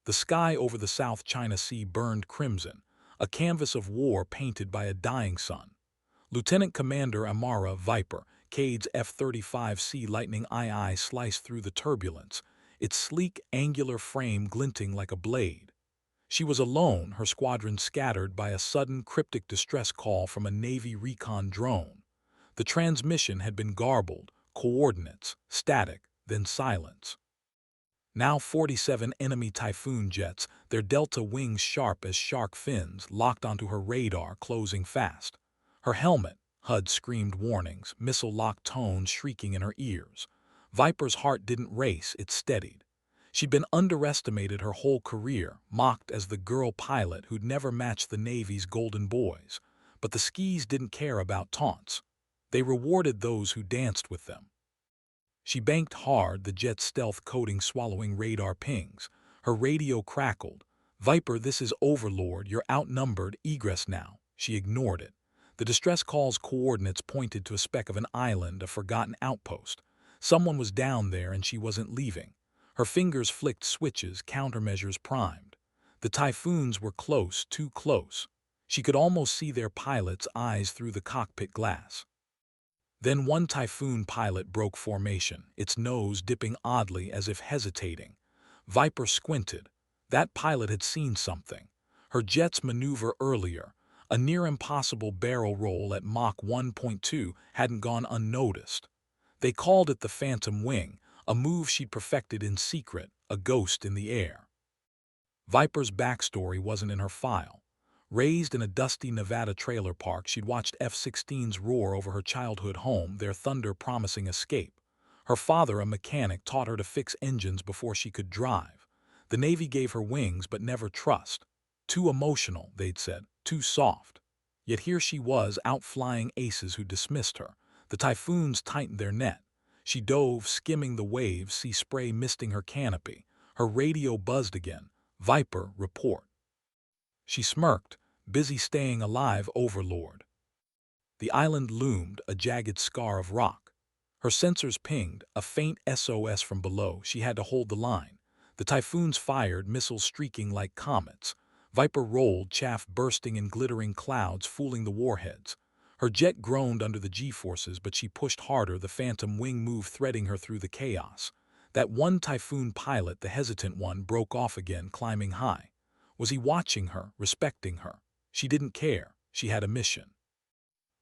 The sky over the South China Sea burned crimson, a canvas of war painted by a dying sun. Lieutenant Commander Amara Viper, Cade's F-35C Lightning II sliced through the turbulence, its sleek, angular frame glinting like a blade. She was alone, her squadron scattered by a sudden cryptic distress call from a Navy recon drone. The transmission had been garbled, coordinates, static, then silence. Now 47 enemy Typhoon jets, their delta wings sharp as shark fins, locked onto her radar, closing fast. Her helmet, HUD screamed warnings, missile-locked tones shrieking in her ears. Viper's heart didn't race, it steadied. She'd been underestimated her whole career, mocked as the girl pilot who'd never matched the Navy's golden boys. But the skis didn't care about taunts. They rewarded those who danced with them. She banked hard, the jet's stealth coating swallowing radar pings. Her radio crackled. "Viper, this is Overlord. You're outnumbered. Egress now." She ignored it. The distress call's coordinates pointed to a speck of an island, a forgotten outpost. Someone was down there and she wasn't leaving. Her fingers flicked switches, countermeasures primed. The Typhoons were close, too close. She could almost see their pilot's eyes through the cockpit glass. Then one Typhoon pilot broke formation, its nose dipping oddly as if hesitating. Viper squinted. That pilot had seen something. Her jet's maneuver earlier, a near-impossible barrel roll at Mach 1.2, hadn't gone unnoticed. They called it the Phantom Wing, a move she'd perfected in secret, a ghost in the air. Viper's backstory wasn't in her file. Raised in a dusty Nevada trailer park, she'd watched F-16s roar over her childhood home, their thunder promising escape. Her father, a mechanic, taught her to fix engines before she could drive. The Navy gave her wings but never trust. Too emotional, they'd said, too soft. Yet here she was, outflying aces who dismissed her. The Typhoons tightened their net. She dove, skimming the waves, sea spray misting her canopy. Her radio buzzed again. "Viper, report." She smirked, busy staying alive, Overlord. The island loomed, a jagged scar of rock. Her sensors pinged, a faint SOS from below. She had to hold the line. The Typhoons fired, missiles streaking like comets. Viper rolled, chaff bursting in glittering clouds, fooling the warheads. Her jet groaned under the G-forces, but she pushed harder, the Phantom Wing move threading her through the chaos. That one Typhoon pilot, the hesitant one, broke off again, climbing high. Was he watching her, respecting her? She didn't care. She had a mission.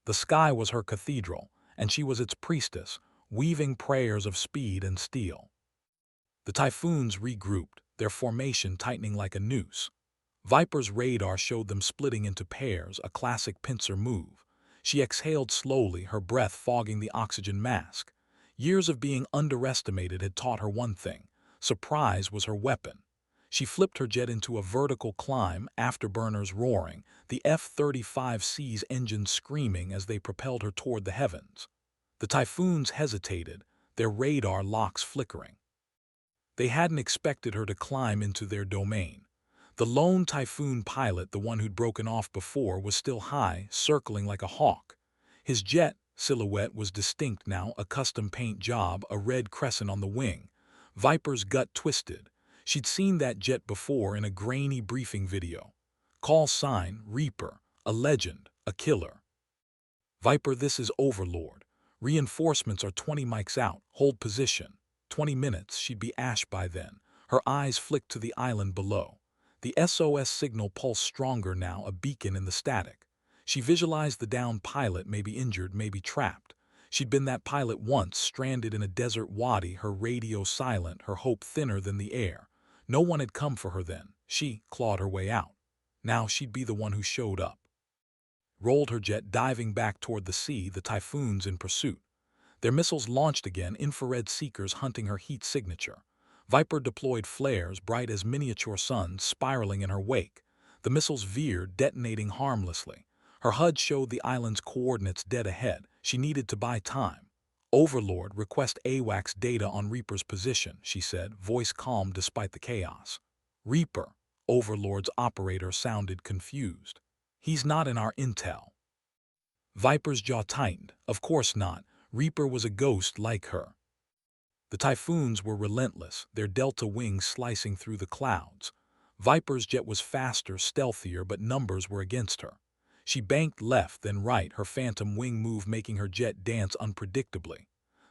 The sky was her cathedral, and she was its priestess, weaving prayers of speed and steel. The Typhoons regrouped, their formation tightening like a noose. Viper's radar showed them splitting into pairs, a classic pincer move. She exhaled slowly, her breath fogging the oxygen mask. Years of being underestimated had taught her one thing: surprise was her weapon. She flipped her jet into a vertical climb, afterburners roaring, the F-35C's engines screaming as they propelled her toward the heavens. The Typhoons hesitated, their radar locks flickering. They hadn't expected her to climb into their domain. The lone Typhoon pilot, the one who'd broken off before, was still high, circling like a hawk. His jet silhouette was distinct now, a custom paint job, a red crescent on the wing. Viper's gut twisted. She'd seen that jet before in a grainy briefing video. Call sign, Reaper, a legend, a killer. "Viper, this is Overlord. Reinforcements are 20 mics out. Hold position." 20 minutes, she'd be ash by then. Her eyes flicked to the island below. The SOS signal pulsed stronger now, a beacon in the static. She visualized the downed pilot, maybe injured, maybe trapped. She'd been that pilot once, stranded in a desert wadi, her radio silent, her hope thinner than the air. No one had come for her then. She clawed her way out. Now she'd be the one who showed up. Rolled her jet, diving back toward the sea, the Typhoons in pursuit. Their missiles launched again, infrared seekers hunting her heat signature. Viper deployed flares, bright as miniature suns, spiraling in her wake. The missiles veered, detonating harmlessly. Her HUD showed the island's coordinates dead ahead. She needed to buy time. "Overlord, request AWACS data on Reaper's position," she said, voice calm despite the chaos. "Reaper," Overlord's operator sounded confused. "He's not in our intel." Viper's jaw tightened. Of course not. Reaper was a ghost like her. The Typhoons were relentless, their delta wings slicing through the clouds. Viper's jet was faster, stealthier, but numbers were against her. She banked left, then right, her phantom wing move making her jet dance unpredictably.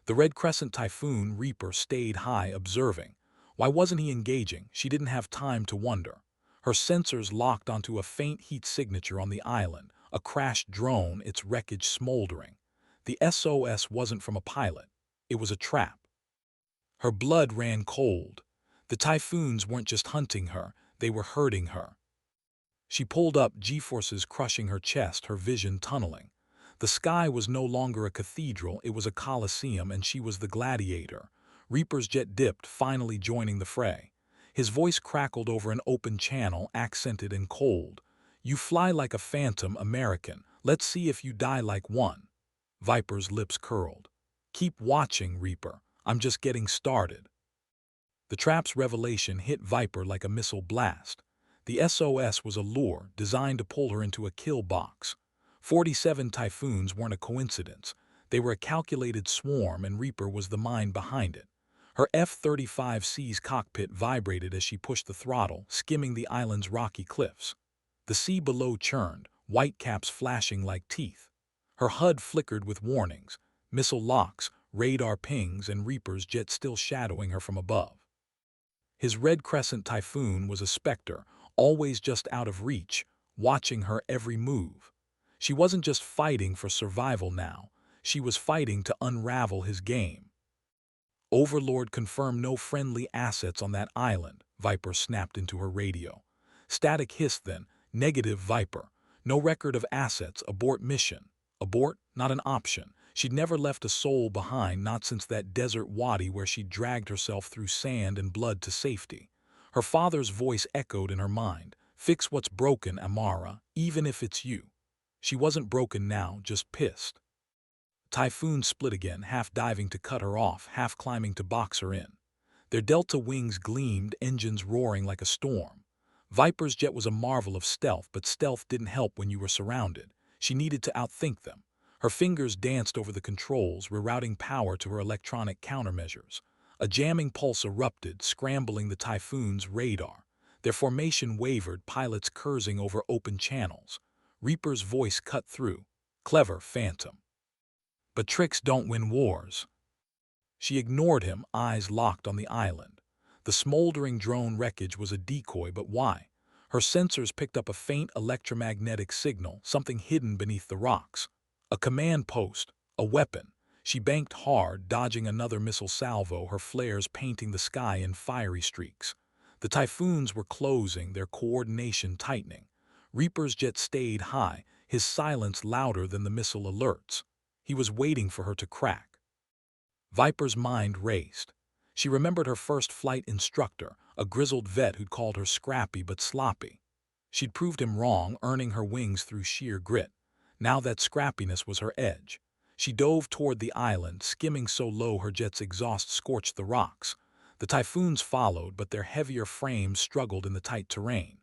The Red Crescent Typhoon Reaper stayed high, observing. Why wasn't he engaging? She didn't have time to wonder. Her sensors locked onto a faint heat signature on the island, a crashed drone, its wreckage smoldering. The SOS wasn't from a pilot. It was a trap. Her blood ran cold. The Typhoons weren't just hunting her, they were hurting her. She pulled up, G-forces crushing her chest, her vision tunneling. The sky was no longer a cathedral, it was a coliseum, and she was the gladiator. Reaper's jet dipped, finally joining the fray. His voice crackled over an open channel, accented and cold. "You fly like a phantom, American. Let's see if you die like one." Viper's lips curled. "Keep watching, Reaper. I'm just getting started." The trap's revelation hit Viper like a missile blast. The SOS was a lure designed to pull her into a kill box. 47 Typhoons weren't a coincidence. They were a calculated swarm, and Reaper was the mind behind it. Her F-35C's cockpit vibrated as she pushed the throttle, skimming the island's rocky cliffs. The sea below churned, white caps flashing like teeth. Her HUD flickered with warnings, missile locks, radar pings, and Reaper's jet still shadowing her from above. His Red Crescent Typhoon was a specter, always just out of reach, watching her every move. She wasn't just fighting for survival now, she was fighting to unravel his game. "Overlord confirmed no friendly assets on that island," Viper snapped into her radio. Static hissed then, "Negative, Viper. No record of assets, abort mission." Abort? Not an option. She'd never left a soul behind, not since that desert wadi where she dragged herself through sand and blood to safety. Her father's voice echoed in her mind. "Fix what's broken, Amara, even if it's you." She wasn't broken now, just pissed. Typhoon split again, half diving to cut her off, half climbing to box her in. Their delta wings gleamed, engines roaring like a storm. Viper's jet was a marvel of stealth, but stealth didn't help when you were surrounded. She needed to outthink them. Her fingers danced over the controls, rerouting power to her electronic countermeasures. A jamming pulse erupted, scrambling the Typhoon's radar. Their formation wavered, pilots cursing over open channels. Reaper's voice cut through. "Clever, Phantom. But tricks don't win wars." She ignored him, eyes locked on the island. The smoldering drone wreckage was a decoy, but why? Her sensors picked up a faint electromagnetic signal, something hidden beneath the rocks. A command post, a weapon. She banked hard, dodging another missile salvo, her flares painting the sky in fiery streaks. The Typhoons were closing, their coordination tightening. Reaper's jet stayed high, his silence louder than the missile alerts. He was waiting for her to crack. Viper's mind raced. She remembered her first flight instructor, a grizzled vet who'd called her scrappy but sloppy. She'd proved him wrong, earning her wings through sheer grit. Now that scrappiness was her edge. She dove toward the island, skimming so low her jet's exhaust scorched the rocks. The Typhoons followed, but their heavier frames struggled in the tight terrain.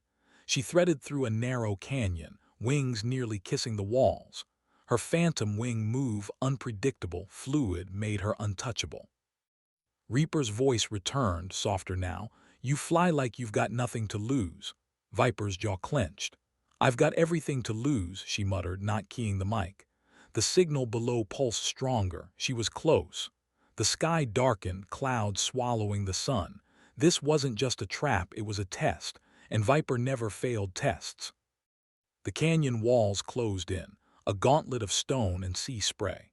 She threaded through a narrow canyon, wings nearly kissing the walls. Her phantom wing move, unpredictable, fluid, made her untouchable. Reaper's voice returned, softer now. "You fly like you've got nothing to lose." Viper's jaw clenched. "I've got everything to lose," she muttered, not keying the mic. The signal below pulsed stronger. She was close. The sky darkened, clouds swallowing the sun. This wasn't just a trap, it was a test, and Viper never failed tests. The canyon walls closed in, a gauntlet of stone and sea spray.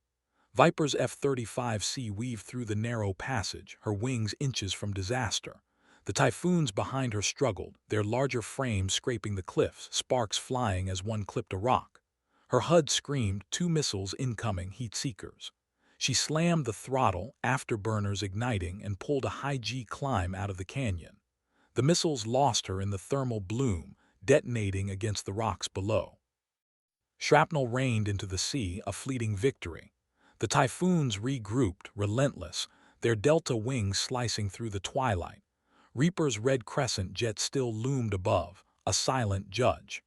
Viper's F-35C weaved through the narrow passage, her wings inches from disaster. The Typhoons behind her struggled, their larger frames scraping the cliffs, sparks flying as one clipped a rock. Her HUD screamed, 2 missiles incoming, heat seekers. She slammed the throttle, afterburners igniting, and pulled a high-G climb out of the canyon. The missiles lost her in the thermal bloom, detonating against the rocks below. Shrapnel rained into the sea, a fleeting victory. The Typhoons regrouped, relentless, their delta wings slicing through the twilight. Reaper's Red Crescent jet still loomed above, a silent judge.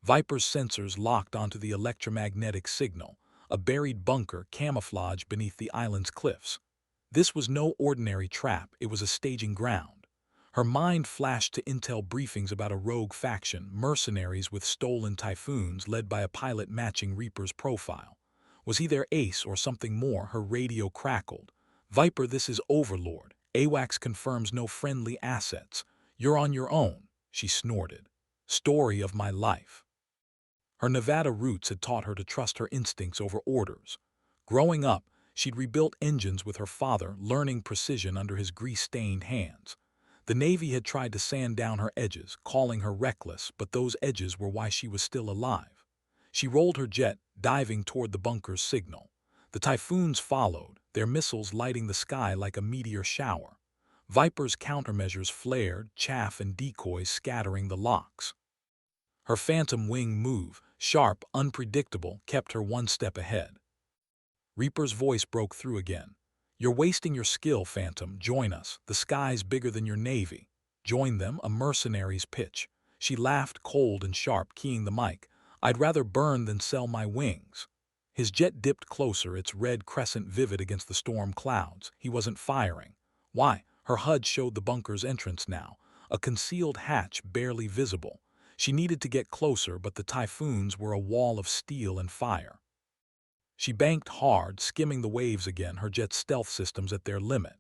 Viper's sensors locked onto the electromagnetic signal, a buried bunker camouflaged beneath the island's cliffs. This was no ordinary trap, it was a staging ground. Her mind flashed to intel briefings about a rogue faction, mercenaries with stolen Typhoons led by a pilot matching Reaper's profile. Was he their ace or something more? Her radio crackled. Viper, this is Overlord. AWACS confirms no friendly assets. You're on your own, she snorted. Story of my life. Her Nevada roots had taught her to trust her instincts over orders. Growing up, she'd rebuilt engines with her father, learning precision under his grease-stained hands. The Navy had tried to sand down her edges, calling her reckless, but those edges were why she was still alive. She rolled her jet, diving toward the bunker's signal. The Typhoons followed, their missiles lighting the sky like a meteor shower. Viper's countermeasures flared, chaff and decoys scattering the locks. Her phantom wing move, sharp, unpredictable, kept her one step ahead. Reaper's voice broke through again. You're wasting your skill, Phantom. Join us. The sky's bigger than your navy. Join them, a mercenary's pitch. She laughed, cold and sharp, keying the mic. I'd rather burn than sell my wings. His jet dipped closer, its red crescent vivid against the storm clouds. He wasn't firing. Why? Her HUD showed the bunker's entrance now, a concealed hatch barely visible. She needed to get closer, but the Typhoons were a wall of steel and fire. She banked hard, skimming the waves again, her jet's stealth systems at their limit.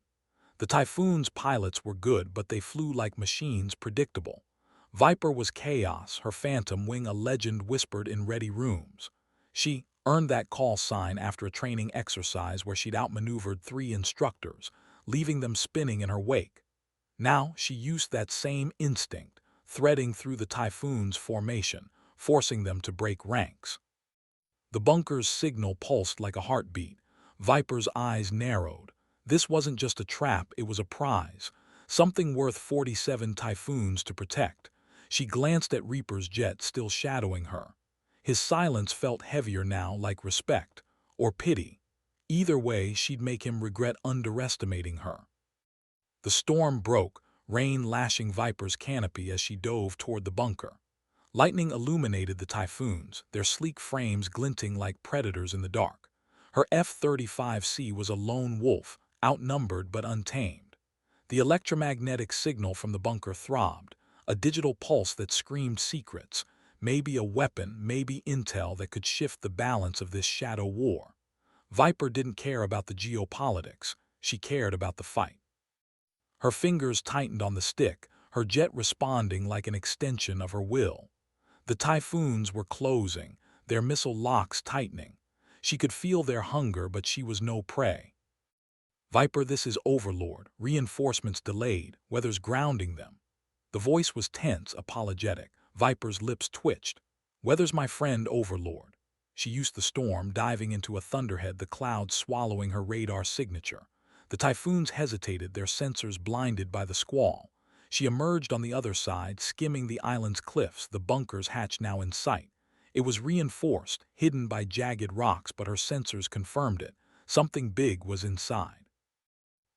The Typhoon's pilots were good, but they flew like machines, predictable. Viper was chaos, her phantom wing a legend whispered in ready rooms. She earned that call sign after a training exercise where she'd outmaneuvered 3 instructors, leaving them spinning in her wake. Now she used that same instinct, threading through the Typhoon's formation, forcing them to break ranks. The bunker's signal pulsed like a heartbeat. Viper's eyes narrowed. This wasn't just a trap, it was a prize, something worth 47 Typhoons to protect. She glanced at Reaper's jet, still shadowing her. His silence felt heavier now, like respect, or pity. Either way, she'd make him regret underestimating her. The storm broke, rain lashing Viper's canopy as she dove toward the bunker. Lightning illuminated the Typhoons, their sleek frames glinting like predators in the dark. Her F-35C was a lone wolf, outnumbered but untamed. The electromagnetic signal from the bunker throbbed, a digital pulse that screamed secrets, maybe a weapon, maybe intel that could shift the balance of this shadow war. Viper didn't care about the geopolitics, she cared about the fight. Her fingers tightened on the stick, her jet responding like an extension of her will. The Typhoons were closing, their missile locks tightening. She could feel their hunger, but she was no prey. Viper, this is Overlord. Reinforcements delayed, weather's grounding them. The voice was tense, apologetic. Viper's lips twitched. Weather's my friend, Overlord. She used the storm, diving into a thunderhead, the clouds swallowing her radar signature. The Typhoons hesitated, their sensors blinded by the squall. She emerged on the other side, skimming the island's cliffs, the bunker's hatch now in sight. It was reinforced, hidden by jagged rocks, but her sensors confirmed it. Something big was inside.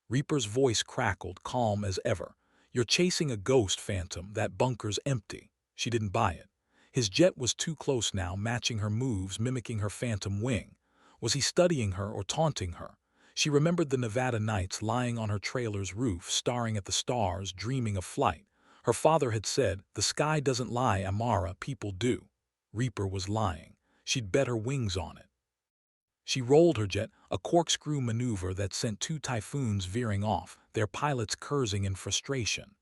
Reaper's voice crackled, calm as ever. You're chasing a ghost, Phantom. That bunker's empty. She didn't buy it. His jet was too close now, matching her moves, mimicking her phantom wing. Was he studying her or taunting her? She remembered the Nevada nights lying on her trailer's roof, staring at the stars, dreaming of flight. Her father had said, the sky doesn't lie, Amara, people do. Reaper was lying. She'd bet her wings on it. She rolled her jet, a corkscrew maneuver that sent 2 Typhoons veering off, their pilots cursing in frustration.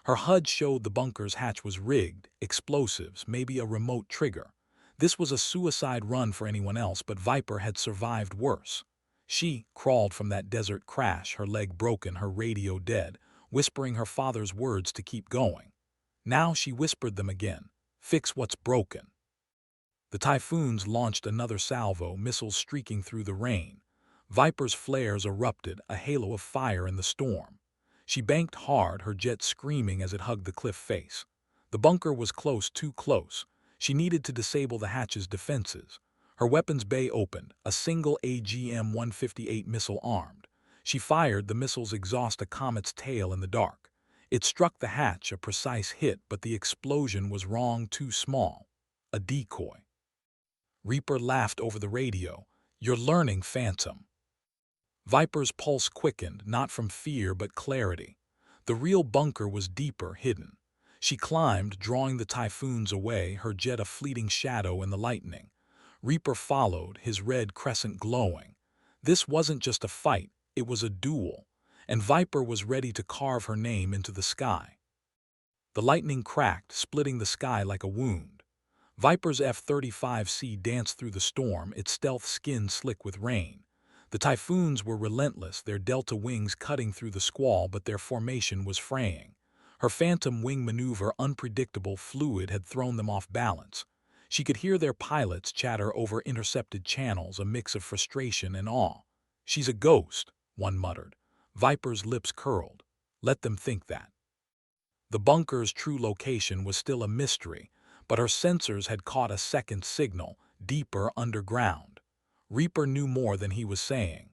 Her HUD showed the bunker's hatch was rigged, explosives, maybe a remote trigger. This was a suicide run for anyone else, but Viper had survived worse. She crawled from that desert crash, her leg broken, her radio dead, whispering her father's words to keep going. Now she whispered them again. Fix what's broken. The Typhoons launched another salvo, missiles streaking through the rain. Viper's flares erupted, a halo of fire in the storm. She banked hard, her jet screaming as it hugged the cliff face. The bunker was close, too close. She needed to disable the hatch's defenses. Her weapons bay opened, a single AGM-158 missile armed. She fired, the missile's exhaust a comet's tail in the dark. It struck the hatch, a precise hit, but the explosion was wrong, too small. A decoy. Reaper laughed over the radio. You're learning, Phantom. Viper's pulse quickened, not from fear but clarity. The real bunker was deeper, hidden. She climbed, drawing the Typhoons away, her jet a fleeting shadow in the lightning. Reaper followed, his red crescent glowing. This wasn't just a fight, it was a duel, and Viper was ready to carve her name into the sky. The lightning cracked, splitting the sky like a wound. Viper's F-35C danced through the storm, its stealth skin slick with rain. The Typhoons were relentless, their delta wings cutting through the squall, but their formation was fraying. Her phantom wing maneuver, unpredictable, fluid, had thrown them off balance. She could hear their pilots chatter over intercepted channels, a mix of frustration and awe. "She's a ghost," one muttered. Viper's lips curled. Let them think that. The bunker's true location was still a mystery, but her sensors had caught a second signal, deeper underground. Reaper knew more than he was saying.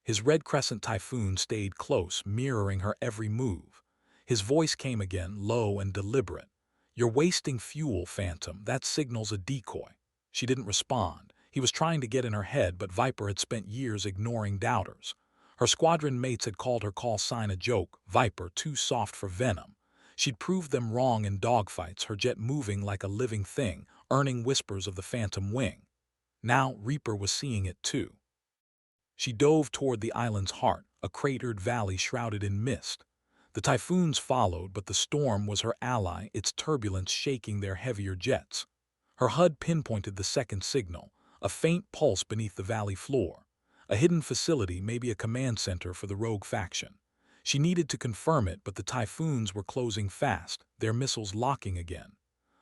His red crescent Typhoon stayed close, mirroring her every move. His voice came again, low and deliberate. "You're wasting fuel, Phantom. That signal's a decoy." She didn't respond. He was trying to get in her head, but Viper had spent years ignoring doubters. Her squadron mates had called her call sign a joke, Viper, too soft for venom. She'd proved them wrong in dogfights, her jet moving like a living thing, earning whispers of the phantom wing. Now Reaper was seeing it too. She dove toward the island's heart, a cratered valley shrouded in mist. The Typhoons followed, but the storm was her ally, its turbulence shaking their heavier jets. Her HUD pinpointed the second signal, a faint pulse beneath the valley floor. A hidden facility, maybe a command center for the rogue faction. She needed to confirm it, but the Typhoons were closing fast, their missiles locking again.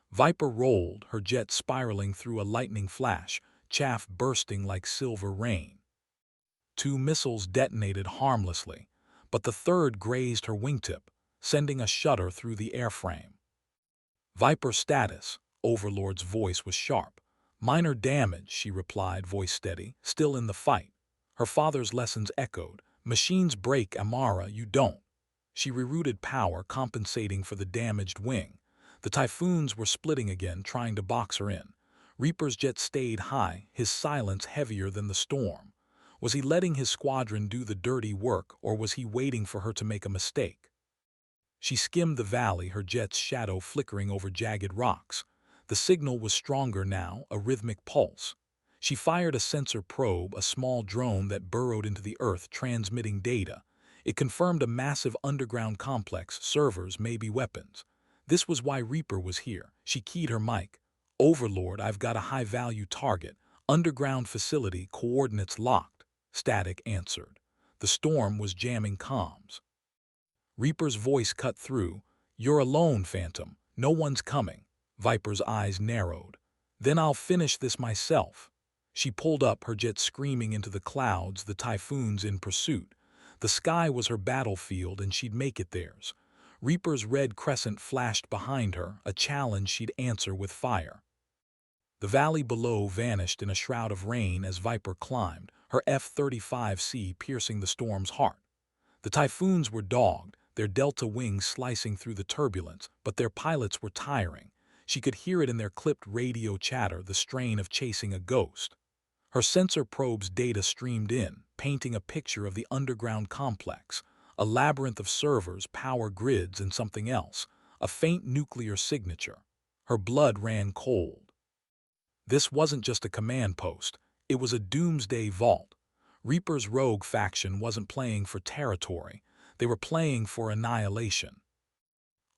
Viper rolled, her jet spiraling through a lightning flash, chaff bursting like silver rain. 2 missiles detonated harmlessly, but the third grazed her wingtip, sending a shudder through the airframe. "Viper status," Overlord's voice was sharp. "Minor damage," she replied, voice steady, still in the fight. Her father's lessons echoed. "Machines break, Amara, you don't." She rerouted power, compensating for the damaged wing. The Typhoons were splitting again, trying to box her in. Reaper's jet stayed high, his silence heavier than the storm. Was he letting his squadron do the dirty work, or was he waiting for her to make a mistake? She skimmed the valley, her jet's shadow flickering over jagged rocks. The signal was stronger now, a rhythmic pulse. She fired a sensor probe, a small drone that burrowed into the earth, transmitting data. It confirmed a massive underground complex, servers, maybe weapons. This was why Reaper was here. She keyed her mic. "Overlord, I've got a high-value target. Underground facility, coordinates locked." Static answered. The storm was jamming comms. Reaper's voice cut through. "You're alone, Phantom. No one's coming." Viper's eyes narrowed. "Then I'll finish this myself." She pulled up, her jet screaming into the clouds, the Typhoons in pursuit. The sky was her battlefield, and she'd make it theirs. Reaper's red crescent flashed behind her, a challenge she'd answer with fire. The valley below vanished in a shroud of rain as Viper climbed, her F-35C piercing the storm's heart. The Typhoons were dogged, their delta wings slicing through the turbulence, but their pilots were tiring. She could hear it in their clipped radio chatter, the strain of chasing a ghost. Her sensor probe's data streamed in, painting a picture of the underground complex, a labyrinth of servers, power grids, and something else, a faint nuclear signature. Her blood ran cold. This wasn't just a command post, it was a doomsday vault. Reaper's rogue faction wasn't playing for territory, they were playing for annihilation.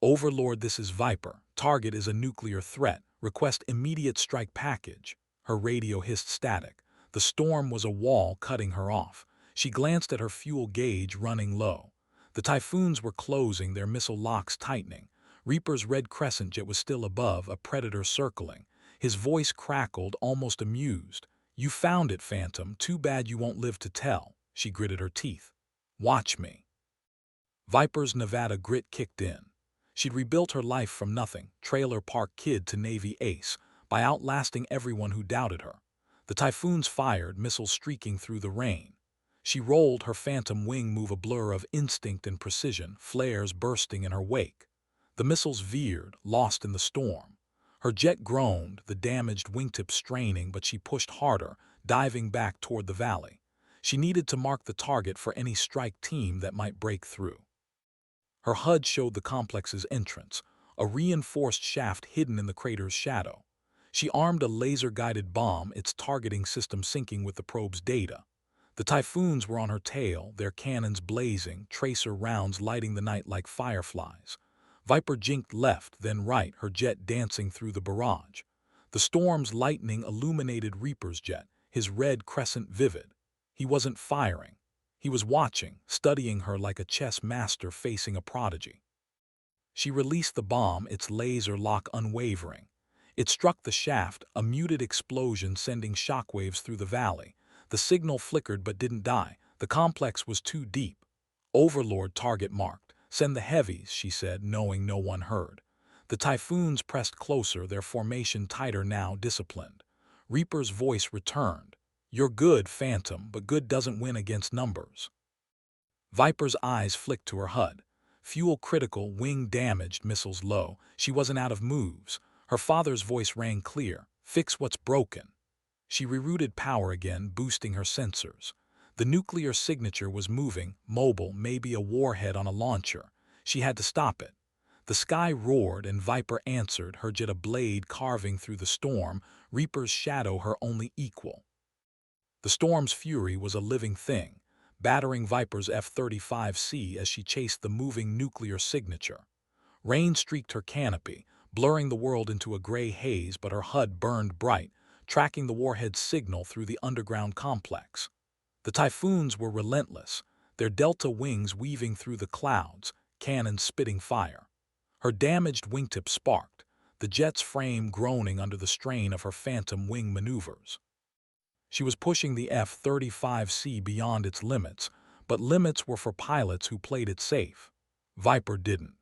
"Overlord, this is Viper. Target is a nuclear threat. Request immediate strike package." Her radio hissed static. The storm was a wall cutting her off. She glanced at her fuel gauge running low. The Typhoons were closing, their missile locks tightening. Reaper's red crescent jet was still above, a predator circling. His voice crackled, almost amused. "You found it, Phantom. Too bad you won't live to tell." She gritted her teeth. "Watch me." Viper's Nevada grit kicked in. She'd rebuilt her life from nothing, trailer park kid to Navy ace, by outlasting everyone who doubted her. The Typhoons fired, missiles streaking through the rain. She rolled, her phantom wing move a blur of instinct and precision, flares bursting in her wake. The missiles veered, lost in the storm. Her jet groaned, the damaged wingtip straining, but she pushed harder, diving back toward the valley. She needed to mark the target for any strike team that might break through. Her HUD showed the complex's entrance, a reinforced shaft hidden in the crater's shadow. She armed a laser-guided bomb, its targeting system syncing with the probe's data. The Typhoons were on her tail, their cannons blazing, tracer rounds lighting the night like fireflies. Viper jinked left, then right, her jet dancing through the barrage. The storm's lightning illuminated Reaper's jet, his red crescent vivid. He wasn't firing. He was watching, studying her like a chess master facing a prodigy. She released the bomb, its laser lock unwavering. It struck the shaft, a muted explosion sending shockwaves through the valley. The signal flickered but didn't die. The complex was too deep. Overlord target marked. Send the heavies, she said, knowing no one heard. The Typhoons pressed closer, their formation tighter now, disciplined. Reaper's voice returned. You're good, Phantom, but good doesn't win against numbers. Viper's eyes flicked to her HUD. Fuel critical, wing damaged, missiles low. She wasn't out of moves. Her father's voice rang clear. Fix what's broken. She rerouted power again, boosting her sensors. The nuclear signature was moving, mobile, maybe a warhead on a launcher. She had to stop it. The sky roared and Viper answered, her jet a blade carving through the storm, Reaper's shadow her only equal. The storm's fury was a living thing, battering Viper's F-35C as she chased the moving nuclear signature. Rain streaked her canopy, blurring the world into a gray haze, but her HUD burned bright, tracking the warhead's signal through the underground complex. The Typhoons were relentless, their delta wings weaving through the clouds, cannons spitting fire. Her damaged wingtip sparked, the jet's frame groaning under the strain of her phantom wing maneuvers. She was pushing the F-35C beyond its limits, but limits were for pilots who played it safe. Viper didn't.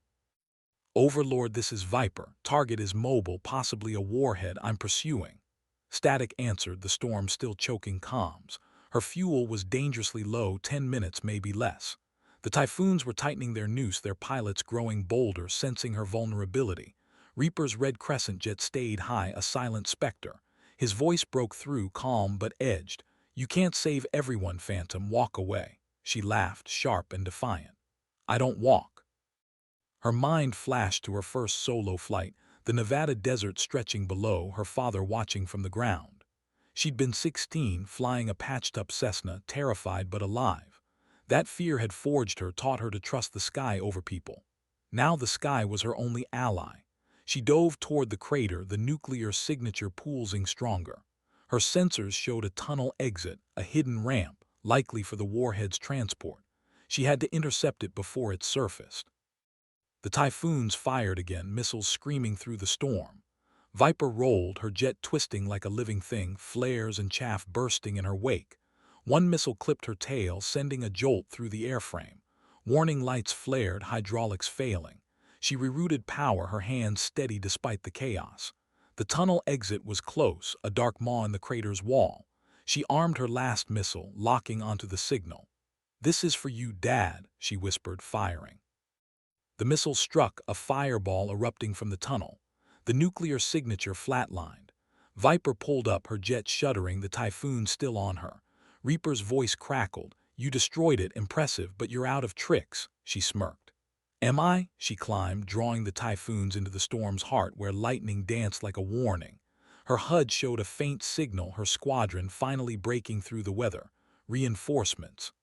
Overlord, this is Viper. Target is mobile, possibly a warhead I'm pursuing. Static answered, the storm still choking comms. Her fuel was dangerously low, 10 minutes, maybe less. The Typhoons were tightening their noose, their pilots growing bolder, sensing her vulnerability. Reaper's red crescent jet stayed high, a silent specter. His voice broke through, calm but edged. You can't save everyone, Phantom. Walk away. She laughed, sharp and defiant. I don't walk. Her mind flashed to her first solo flight, the Nevada desert stretching below, her father watching from the ground. She'd been 16, flying a patched-up Cessna, terrified but alive. That fear had forged her, taught her to trust the sky over people. Now the sky was her only ally. She dove toward the crater, the nuclear signature pulsing stronger. Her sensors showed a tunnel exit, a hidden ramp, likely for the warhead's transport. She had to intercept it before it surfaced. The Typhoons fired again, missiles screaming through the storm. Viper rolled, her jet twisting like a living thing, flares and chaff bursting in her wake. One missile clipped her tail, sending a jolt through the airframe. Warning lights flared, hydraulics failing. She rerouted power, her hands steady despite the chaos. The tunnel exit was close, a dark maw in the crater's wall. She armed her last missile, locking onto the signal. This is for you, Dad, she whispered, firing. The missile struck, a fireball erupting from the tunnel. The nuclear signature flatlined. Viper pulled up, her jet shuddering, the Typhoon still on her. Reaper's voice crackled. You destroyed it, impressive, but you're out of tricks, she smirked. Am I? She climbed, drawing the Typhoons into the storm's heart where lightning danced like a warning. Her HUD showed a faint signal, her squadron finally breaking through the weather. Reinforcements.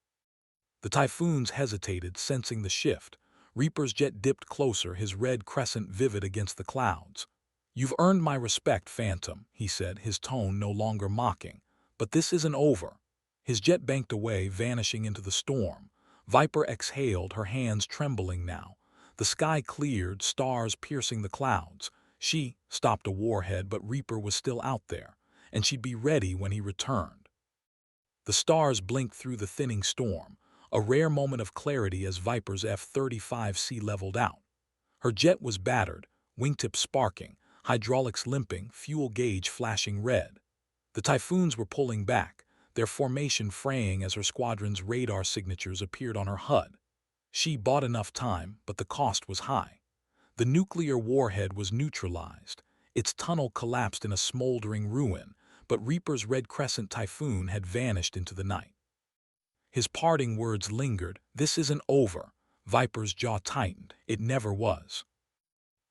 The Typhoons hesitated, sensing the shift. Reaper's jet dipped closer, his red crescent vivid against the clouds. You've earned my respect, Phantom, he said, his tone no longer mocking. But this isn't over. His jet banked away, vanishing into the storm. Viper exhaled, her hands trembling now. The sky cleared, stars piercing the clouds. She stopped a warhead, but Reaper was still out there, and she'd be ready when he returned. The stars blinked through the thinning storm, a rare moment of clarity as Viper's F-35C leveled out. Her jet was battered, wingtips sparking, hydraulics limping, fuel gauge flashing red. The Typhoons were pulling back, their formation fraying as her squadron's radar signatures appeared on her HUD. She bought enough time, but the cost was high. The nuclear warhead was neutralized. Its tunnel collapsed in a smoldering ruin, but Reaper's red crescent Typhoon had vanished into the night. His parting words lingered. This isn't over. Viper's jaw tightened. It never was.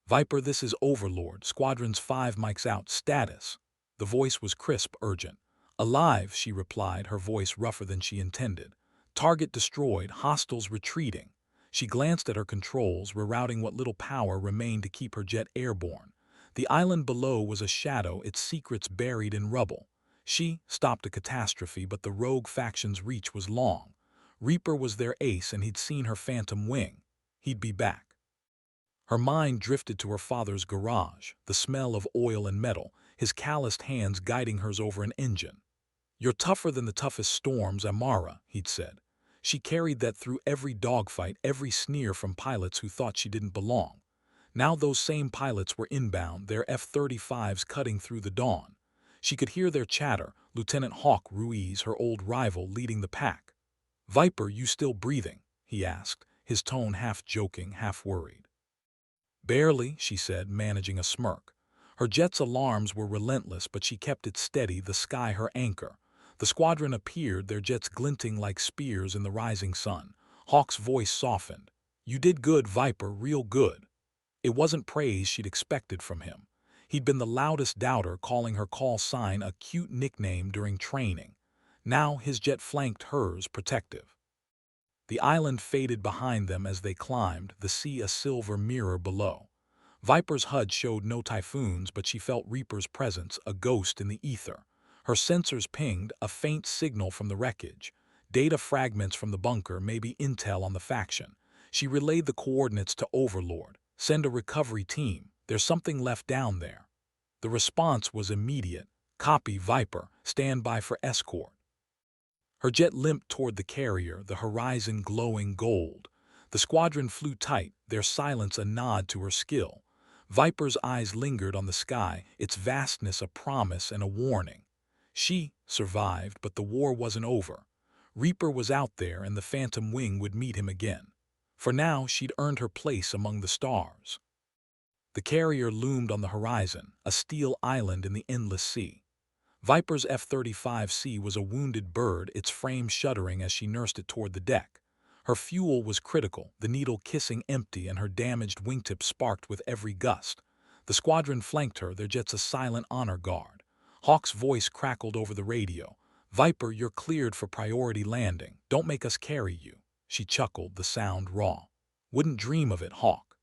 Viper, this is Overlord. Squadrons 5 mics out. Status. The voice was crisp, urgent. Alive, she replied, her voice rougher than she intended. Target destroyed, hostiles retreating. She glanced at her controls, rerouting what little power remained to keep her jet airborne. The island below was a shadow, its secrets buried in rubble. She stopped a catastrophe, but the rogue faction's reach was long. Reaper was their ace, and he'd seen her phantom wing. He'd be back. Her mind drifted to her father's garage, the smell of oil and metal, his calloused hands guiding hers over an engine. "You're tougher than the toughest storms, Amara," he'd said. She carried that through every dogfight, every sneer from pilots who thought she didn't belong. Now those same pilots were inbound, their F-35s cutting through the dawn. She could hear their chatter, Lieutenant Hawk Ruiz, her old rival, leading the pack. "Viper, you still breathing?" he asked, his tone half joking, half worried. "Barely," she said, managing a smirk. Her jet's alarms were relentless, but she kept it steady, the sky her anchor. The squadron appeared, their jets glinting like spears in the rising sun. Hawk's voice softened. "You did good, Viper, real good." It wasn't praise she'd expected from him. He'd been the loudest doubter, calling her call sign a cute nickname during training. Now his jet flanked hers, protective. The island faded behind them as they climbed, the sea a silver mirror below. Viper's HUD showed no Typhoons, but she felt Reaper's presence, a ghost in the ether. Her sensors pinged, a faint signal from the wreckage. Data fragments from the bunker, maybe intel on the faction. She relayed the coordinates to Overlord. "Send a recovery team. There's something left down there." The response was immediate. "Copy, Viper. Stand by for escort." Her jet limped toward the carrier, the horizon glowing gold. The squadron flew tight, their silence a nod to her skill. Viper's eyes lingered on the sky, its vastness a promise and a warning. She survived, but the war wasn't over. Reaper was out there, and the phantom wing would meet him again. For now, she'd earned her place among the stars. The carrier loomed on the horizon, a steel island in the endless sea. Viper's F-35C was a wounded bird, its frame shuddering as she nursed it toward the deck. Her fuel was critical, the needle kissing empty, and her damaged wingtip sparked with every gust. The squadron flanked her, their jets a silent honor guard. Hawk's voice crackled over the radio. "Viper, you're cleared for priority landing. Don't make us carry you." She chuckled, the sound raw. "Wouldn't dream of it, Hawk."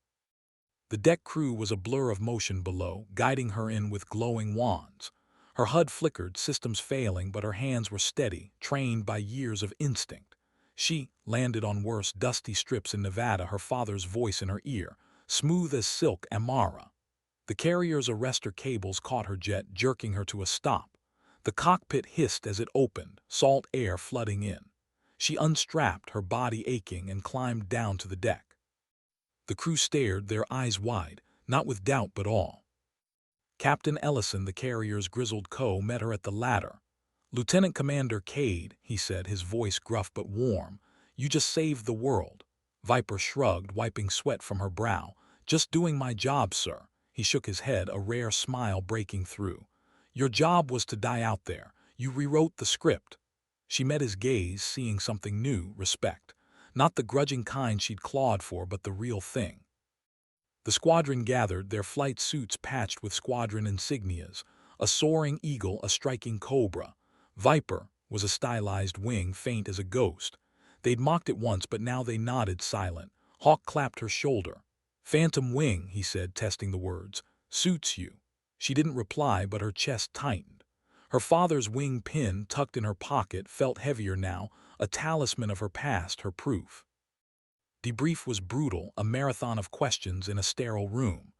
The deck crew was a blur of motion below, guiding her in with glowing wands. Her HUD flickered, systems failing, but her hands were steady, trained by years of instinct. She landed on worse, dusty strips in Nevada, her father's voice in her ear, smooth as silk, Amara. The carrier's arrestor cables caught her jet, jerking her to a stop. The cockpit hissed as it opened, salt air flooding in. She unstrapped, her body aching, and climbed down to the deck. The crew stared, their eyes wide, not with doubt but awe. Captain Ellison, the carrier's grizzled co, met her at the ladder. "Lieutenant Commander Cade," he said, his voice gruff but warm, "you just saved the world." Viper shrugged, wiping sweat from her brow. "Just doing my job, sir." He shook his head, a rare smile breaking through. "Your job was to die out there. You rewrote the script." She met his gaze, seeing something new, respect. Not the grudging kind she'd clawed for, but the real thing. The squadron gathered, their flight suits patched with squadron insignias. A soaring eagle, a striking cobra. Viper was a stylized wing, faint as a ghost. They'd mocked it once, but now they nodded silent. Hawk clapped her shoulder. "Phantom wing," he said, testing the words. "Suits you." She didn't reply, but her chest tightened. Her father's wing pin, tucked in her pocket, felt heavier now, a talisman of her past, her proof. Debrief was brutal, a marathon of questions in a sterile room.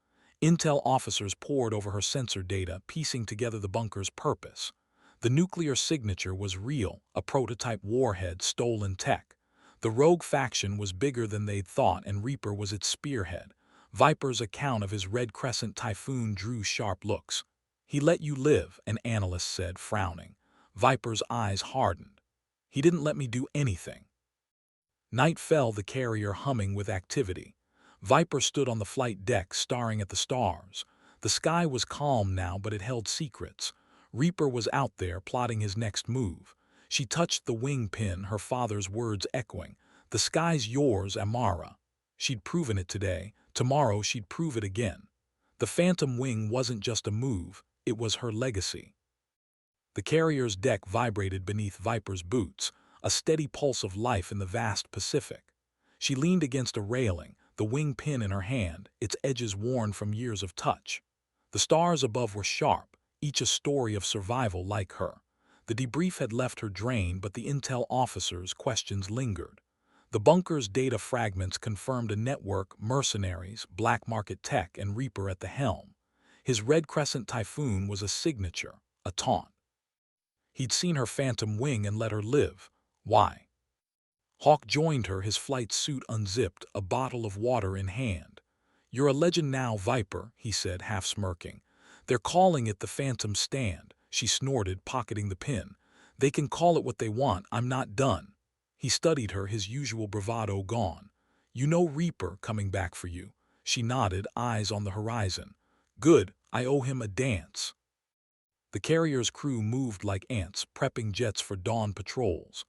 Intel officers pored over her sensor data, piecing together the bunker's purpose. The nuclear signature was real, a prototype warhead, stolen tech. The rogue faction was bigger than they'd thought, and Reaper was its spearhead. Viper's account of his Red Crescent Typhoon drew sharp looks. "He let you live," an analyst said, frowning. Viper's eyes hardened. "He didn't let me do anything." Night fell, the carrier humming with activity. Viper stood on the flight deck, staring at the stars. The sky was calm now, but it held secrets. Reaper was out there, plotting his next move. She touched the wing pin, her father's words echoing. "The sky's yours, Amara." She'd proven it today. Tomorrow she'd prove it again. The phantom wing wasn't just a move, it was her legacy. The carrier's deck vibrated beneath Viper's boots, a steady pulse of life in the vast Pacific. She leaned against a railing, the wing pin in her hand, its edges worn from years of touch. The stars above were sharp, each a story of survival like her. The debrief had left her drained, but the intel officer's questions lingered. The bunker's data fragments confirmed a network, mercenaries, black market tech, and Reaper at the helm. His Red Crescent Typhoon was a signature, a taunt. He'd seen her phantom wing and let her live. Why? Hawk joined her, his flight suit unzipped, a bottle of water in hand. "You're a legend now, Viper," he said, half smirking. "They're calling it the Phantom Stand," she snorted, pocketing the pin. "They can call it what they want, I'm not done." He studied her, his usual bravado gone. "You know Reaper coming back for you." She nodded, eyes on the horizon. "Good, I owe him a dance." The carrier's crew moved like ants, prepping jets for dawn patrols.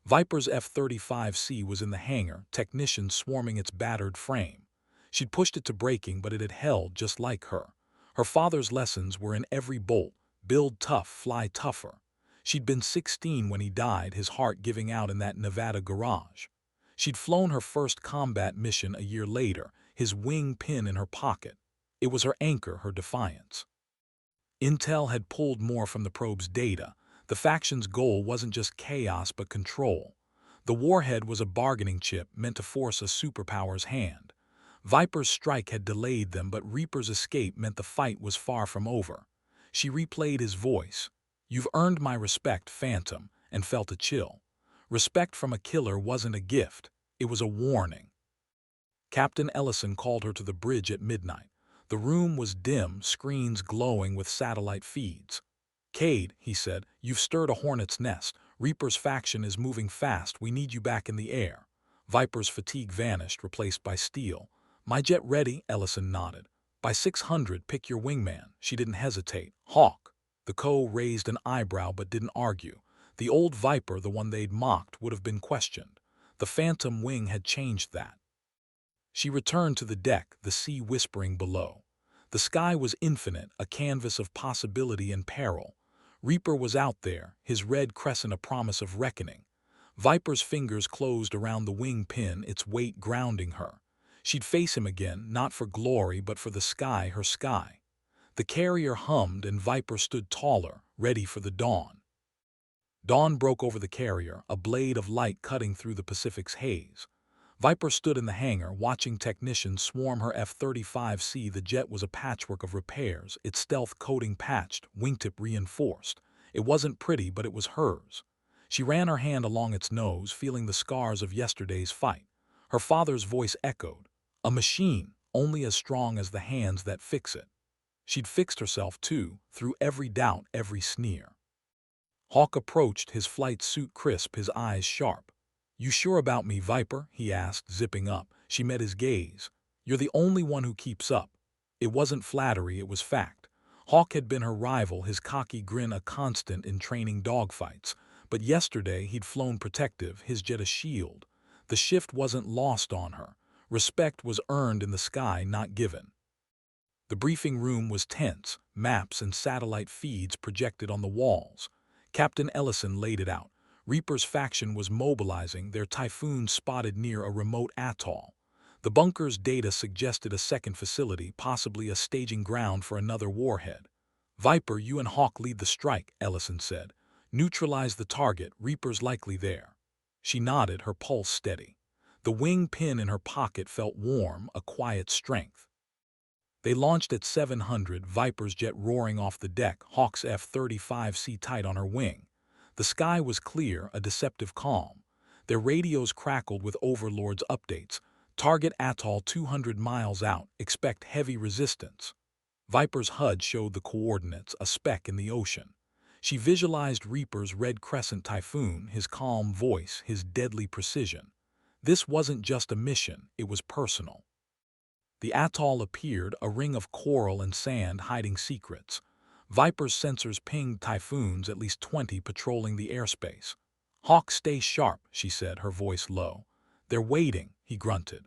Viper's F-35C was in the hangar, technicians swarming its battered frame. She'd pushed it to breaking, but it had held just like her. Her father's lessons were in every bolt: build tough, fly tougher. She'd been 16 when he died, his heart giving out in that Nevada garage. She'd flown her first combat mission a year later, his wing pin in her pocket. It was her anchor, her defiance. Intel had pulled more from the probe's data. The faction's goal wasn't just chaos but control. The warhead was a bargaining chip meant to force a superpower's hand. Viper's strike had delayed them, but Reaper's escape meant the fight was far from over. She replayed his voice. "You've earned my respect, Phantom," and felt a chill. Respect from a killer wasn't a gift, it was a warning. Captain Ellison called her to the bridge at midnight. The room was dim, screens glowing with satellite feeds. "Cade," he said, "you've stirred a hornet's nest. Reaper's faction is moving fast. We need you back in the air." Viper's fatigue vanished, replaced by steel. "My jet ready," Ellison nodded. "By 600, pick your wingman." She didn't hesitate. "Hawk." The co raised an eyebrow but didn't argue. The old Viper, the one they'd mocked, would have been questioned. The phantom wing had changed that. She returned to the deck, the sea whispering below. The sky was infinite, a canvas of possibility and peril. Reaper was out there, his red crescent a promise of reckoning. Viper's fingers closed around the wing pin, its weight grounding her. She'd face him again, not for glory but for the sky, her sky. The carrier hummed and Viper stood taller, ready for the dawn. Dawn broke over the carrier, a blade of light cutting through the Pacific's haze. Viper stood in the hangar, watching technicians swarm her F-35C. The jet was a patchwork of repairs, its stealth coating patched, wingtip reinforced. It wasn't pretty, but it was hers. She ran her hand along its nose, feeling the scars of yesterday's fight. Her father's voice echoed. "A machine, only as strong as the hands that fix it." She'd fixed herself, too, through every doubt, every sneer. Hawk approached, his flight suit crisp, his eyes sharp. "You sure about me, Viper?" he asked, zipping up. She met his gaze. "You're the only one who keeps up." It wasn't flattery, it was fact. Hawk had been her rival, his cocky grin a constant in training dogfights. But yesterday he'd flown protective, his jet a shield. The shift wasn't lost on her. Respect was earned in the sky, not given. The briefing room was tense, maps and satellite feeds projected on the walls. Captain Ellison laid it out. Reaper's faction was mobilizing, their Typhoons spotted near a remote atoll. The bunker's data suggested a second facility, possibly a staging ground for another warhead. "Viper, you and Hawk lead the strike," Ellison said. "Neutralize the target, Reaper's likely there." She nodded, her pulse steady. The wing pin in her pocket felt warm, a quiet strength. They launched at 700, Viper's jet roaring off the deck, Hawk's F-35C tight on her wing. The sky was clear, a deceptive calm. Their radios crackled with Overlord's updates. "Target atoll 200 miles out, expect heavy resistance." Viper's HUD showed the coordinates, a speck in the ocean. She visualized Reaper's Red Crescent Typhoon, his calm voice, his deadly precision. This wasn't just a mission, it was personal. The atoll appeared, a ring of coral and sand hiding secrets. Viper's sensors pinged Typhoons, at least 20 patrolling the airspace. "Hawk, stay sharp," she said, her voice low. "They're waiting," he grunted.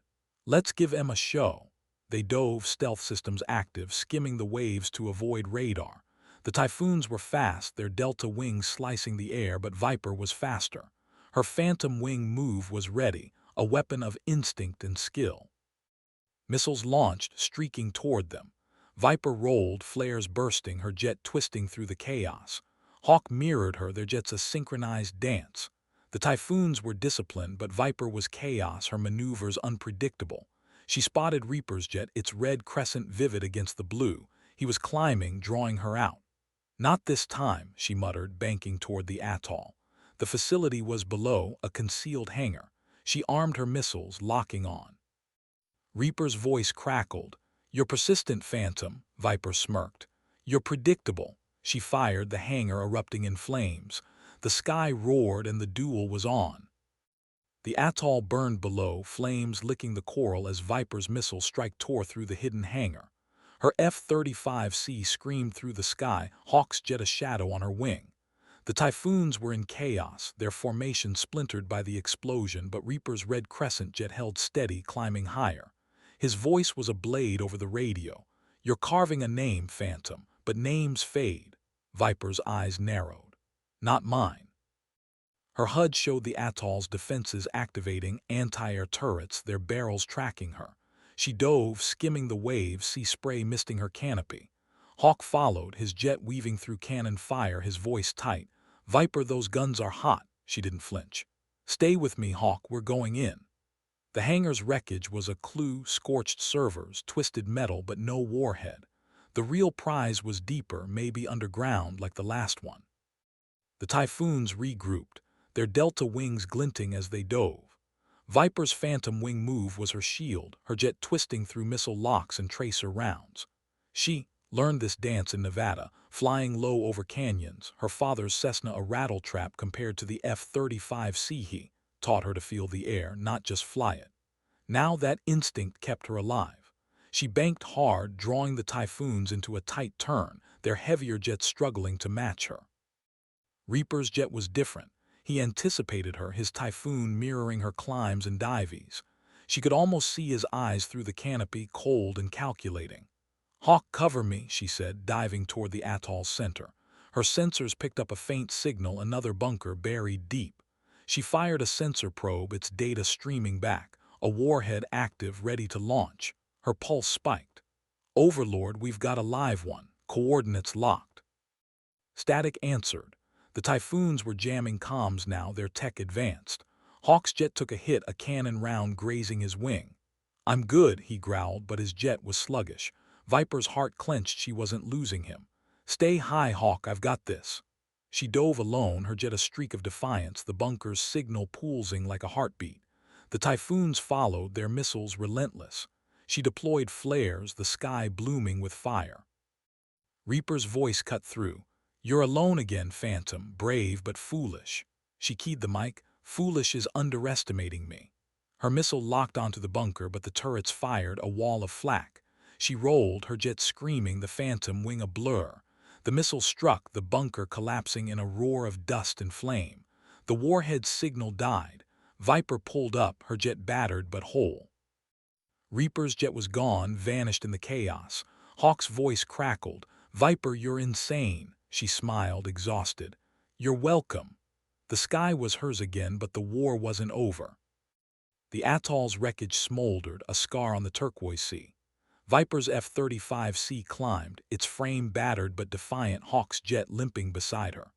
Let's give Em a show. They dove, stealth systems active, skimming the waves to avoid radar. The Typhoons were fast, their delta wings slicing the air, but Viper was faster. Her phantom wing move was ready, a weapon of instinct and skill. Missiles launched, streaking toward them. Viper rolled, flares bursting, her jet twisting through the chaos. Hawk mirrored her, their jets a synchronized dance. The Typhoons were disciplined, but Viper was chaos, her maneuvers unpredictable. She spotted Reaper's jet, its red crescent vivid against the blue. He was climbing, drawing her out. Not this time, she muttered, banking toward the atoll. The facility was below, a concealed hangar. She armed her missiles, locking on. Reaper's voice crackled. "You're persistent, Phantom," Viper smirked. "You're predictable." She fired, the hangar erupting in flames. The sky roared and the duel was on. The atoll burned below, flames licking the coral as Viper's missile strike tore through the hidden hangar. Her F-35C screamed through the sky, Hawk's jet a shadow on her wing. The Typhoons were in chaos, their formation splintered by the explosion, but Reaper's red crescent jet held steady, climbing higher. His voice was a blade over the radio. "You're carving a name, Phantom, but names fade." Viper's eyes narrowed. "Not mine." Her HUD showed the atoll's defenses activating, anti-air turrets, their barrels tracking her. She dove, skimming the waves, sea spray misting her canopy. Hawk followed, his jet weaving through cannon fire, his voice tight. "Viper, those guns are hot." She didn't flinch. "Stay with me, Hawk, we're going in." The hangar's wreckage was a clue, scorched servers, twisted metal, but no warhead. The real prize was deeper, maybe underground like the last one. The Typhoons regrouped, their delta wings glinting as they dove. Viper's phantom wing move was her shield, her jet twisting through missile locks and tracer rounds. She learned this dance in Nevada, flying low over canyons, her father's Cessna a rattletrap compared to the F-35C. He taught her to feel the air, not just fly it. Now that instinct kept her alive. She banked hard, drawing the Typhoons into a tight turn, their heavier jets struggling to match her. Reaper's jet was different. He anticipated her, his Typhoon mirroring her climbs and dives. She could almost see his eyes through the canopy, cold and calculating. "Hawk, cover me," she said, diving toward the atoll's center. Her sensors picked up a faint signal, another bunker buried deep. She fired a sensor probe, its data streaming back, a warhead active, ready to launch. Her pulse spiked. "Overlord, we've got a live one. Coordinates locked." Static answered. The Typhoons were jamming comms now, their tech advanced. Hawk's jet took a hit, a cannon round grazing his wing. "I'm good," he growled, but his jet was sluggish. Viper's heart clenched, she wasn't losing him. "Stay high, Hawk, I've got this." She dove alone, her jet a streak of defiance, the bunker's signal pulsing like a heartbeat. The Typhoons followed, their missiles relentless. She deployed flares, the sky blooming with fire. Reaper's voice cut through. "You're alone again, Phantom, brave but foolish." She keyed the mic. "Foolish is underestimating me." Her missile locked onto the bunker, but the turrets fired, a wall of flak. She rolled, her jet screaming, the Phantom wing a blur. The missile struck, the bunker collapsing in a roar of dust and flame. The warhead's signal died. Viper pulled up, her jet battered but whole. Reaper's jet was gone, vanished in the chaos. Hawk's voice crackled. "Viper, you're insane." She smiled, exhausted. "You're welcome." The sky was hers again, but the war wasn't over. The atoll's wreckage smoldered, a scar on the turquoise sea. Viper's F-35C climbed, its frame battered but defiant, Hawk's jet limping beside her.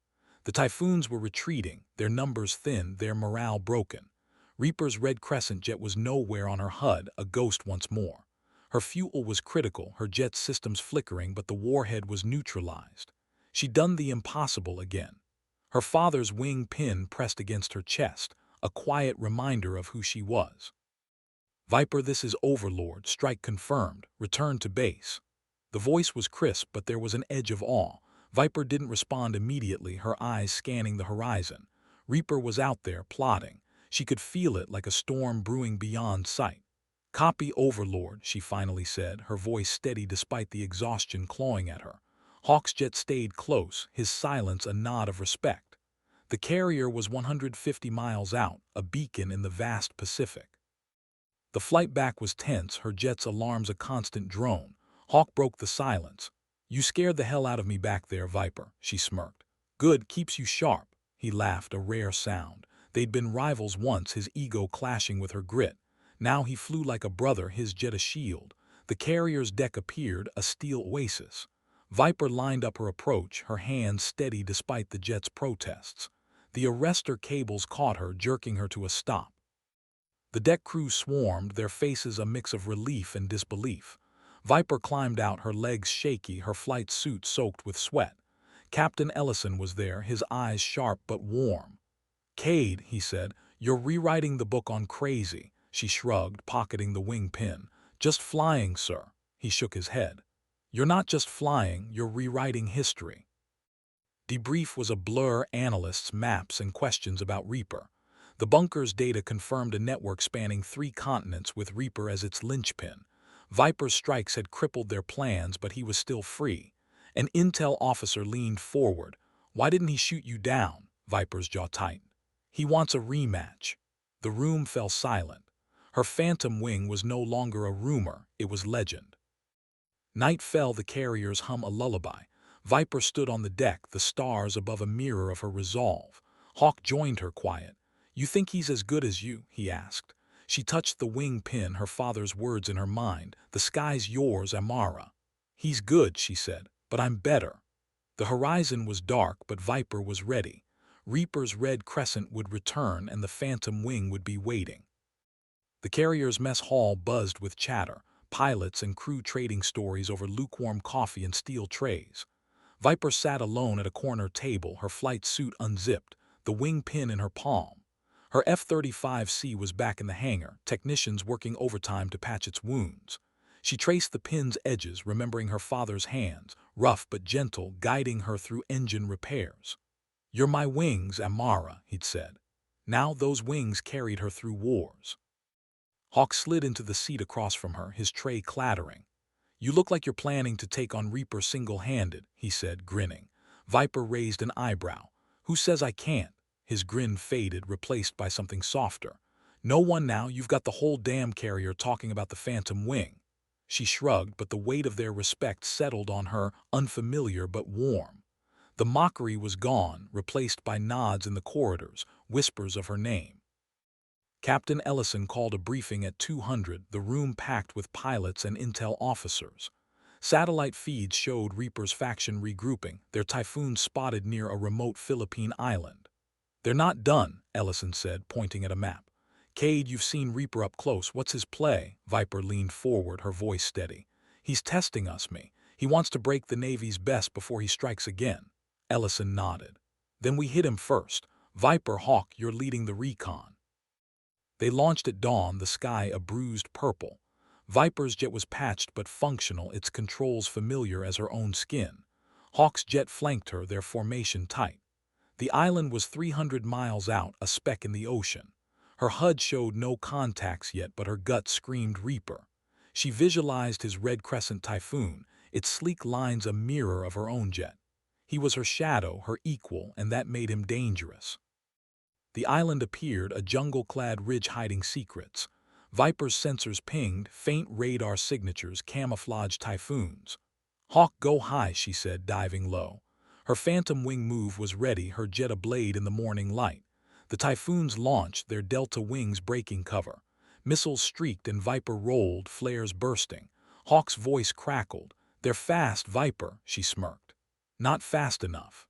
The Typhoons were retreating, their numbers thin, their morale broken. Reaper's red crescent jet was nowhere on her HUD, a ghost once more. Her fuel was critical, her jet systems flickering, but the warhead was neutralized. She'd done the impossible again. Her father's wing pin pressed against her chest, a quiet reminder of who she was. "Viper, this is Overlord, strike confirmed, return to base." The voice was crisp, but there was an edge of awe. Viper didn't respond immediately, her eyes scanning the horizon. Reaper was out there, plotting. She could feel it like a storm brewing beyond sight. "Copy, Overlord," she finally said, her voice steady despite the exhaustion clawing at her. Hawk's jet stayed close, his silence a nod of respect. The carrier was 150 miles out, a beacon in the vast Pacific. The flight back was tense, her jet's alarms a constant drone. Hawk broke the silence. "You scared the hell out of me back there, Viper," she smirked. "Good, keeps you sharp." He laughed, a rare sound. They'd been rivals once, his ego clashing with her grit. Now he flew like a brother, his jet a shield. The carrier's deck appeared, a steel oasis. Viper lined up her approach, her hands steady despite the jet's protests. The arrestor cables caught her, jerking her to a stop. The deck crew swarmed, their faces a mix of relief and disbelief. Viper climbed out, her legs shaky, her flight suit soaked with sweat. Captain Ellison was there, his eyes sharp but warm. "Cade," he said, "you're rewriting the book on crazy." She shrugged, pocketing the wing pin. "Just flying, sir." He shook his head. "You're not just flying, you're rewriting history." Debrief was a blur, analysts, maps, and questions about Reaper. The bunker's data confirmed a network spanning 3 continents with Reaper as its linchpin. Viper's strikes had crippled their plans, but he was still free. An intel officer leaned forward. "Why didn't he shoot you down?" Viper's jaw tightened. "He wants a rematch." The room fell silent. Her phantom wing was no longer a rumor, it was legend. Night fell, the carriers hum a lullaby. Viper stood on the deck, the stars above a mirror of her resolve. Hawk joined her, quiet. "You think he's as good as you?" he asked. She touched the wing pin, her father's words in her mind. "The sky's yours, Amara." "He's good," she said, "but I'm better." The horizon was dark, but Viper was ready. Reaper's red crescent would return, and the phantom wing would be waiting. The carrier's mess hall buzzed with chatter, pilots and crew trading stories over lukewarm coffee and steel trays. Viper sat alone at a corner table, her flight suit unzipped, the wing pin in her palm. Her F-35C was back in the hangar, technicians working overtime to patch its wounds. She traced the pin's edges, remembering her father's hands, rough but gentle, guiding her through engine repairs. "You're my wings, Amara," he'd said. Now those wings carried her through wars. Hawk slid into the seat across from her, his tray clattering. "You look like you're planning to take on Reaper single-handed," he said, grinning. Viper raised an eyebrow. "Who says I can't?" His grin faded, replaced by something softer. "No one now, you've got the whole damn carrier talking about the phantom wing." She shrugged, but the weight of their respect settled on her, unfamiliar but warm. The mockery was gone, replaced by nods in the corridors, whispers of her name. Captain Ellison called a briefing at 200, the room packed with pilots and intel officers. Satellite feeds showed Reaper's faction regrouping, their Typhoons spotted near a remote Philippine island. "They're not done," Ellison said, pointing at a map. "Cade, you've seen Reaper up close. What's his play?" Viper leaned forward, her voice steady. "He's testing us, me. He wants to break the Navy's best before he strikes again." Ellison nodded. "Then we hit him first. Viper, Hawk, you're leading the recon." They launched at dawn, the sky a bruised purple. Viper's jet was patched but functional, its controls familiar as her own skin. Hawk's jet flanked her, their formation tight. The island was 300 miles out, a speck in the ocean. Her HUD showed no contacts yet, but her gut screamed Reaper. She visualized his red crescent Typhoon, its sleek lines a mirror of her own jet. He was her shadow, her equal, and that made him dangerous. The island appeared, a jungle-clad ridge hiding secrets. Viper's sensors pinged, faint radar signatures, camouflaged Typhoons. "Hawk, go high," she said, diving low. Her phantom wing move was ready, her jet ablaze in the morning light. The Typhoons launched, their delta wings breaking cover. Missiles streaked and Viper rolled, flares bursting. Hawk's voice crackled. "They're fast, Viper," she smirked. "Not fast enough."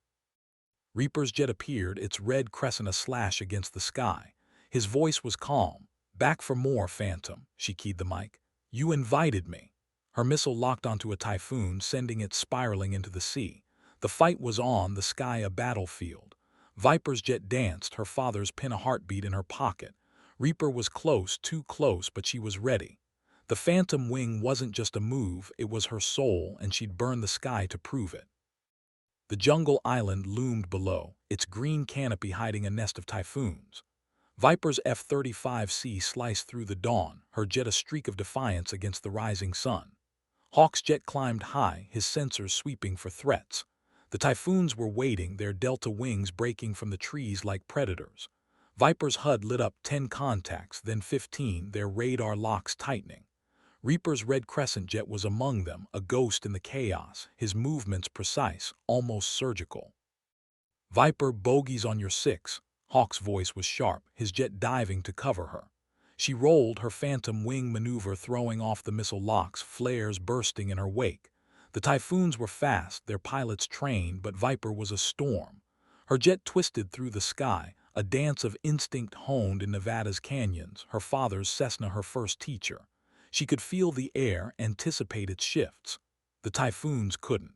Reaper's jet appeared, its red crescent a slash against the sky. His voice was calm. "Back for more, Phantom," she keyed the mic. "You invited me." Her missile locked onto a Typhoon, sending it spiraling into the sea. The fight was on, the sky a battlefield. Viper's jet danced, her father's pin a heartbeat in her pocket. Reaper was close, too close, but she was ready. The phantom wing wasn't just a move, it was her soul, and she'd burn the sky to prove it. The jungle island loomed below, its green canopy hiding a nest of Typhoons. Viper's F-35C sliced through the dawn, her jet a streak of defiance against the rising sun. Hawk's jet climbed high, his sensors sweeping for threats. The Typhoons were waiting, their delta wings breaking from the trees like predators. Viper's HUD lit up 10 contacts, then 15, their radar locks tightening. Reaper's red crescent jet was among them, a ghost in the chaos, his movements precise, almost surgical. Viper, bogeys on your 6. Hawk's voice was sharp, his jet diving to cover her. She rolled, her phantom wing maneuver throwing off the missile locks, flares bursting in her wake. The Typhoons were fast, their pilots trained, but Viper was a storm. Her jet twisted through the sky, a dance of instinct honed in Nevada's canyons, her father's Cessna her first teacher. She could feel the air, anticipate its shifts. The Typhoons couldn't.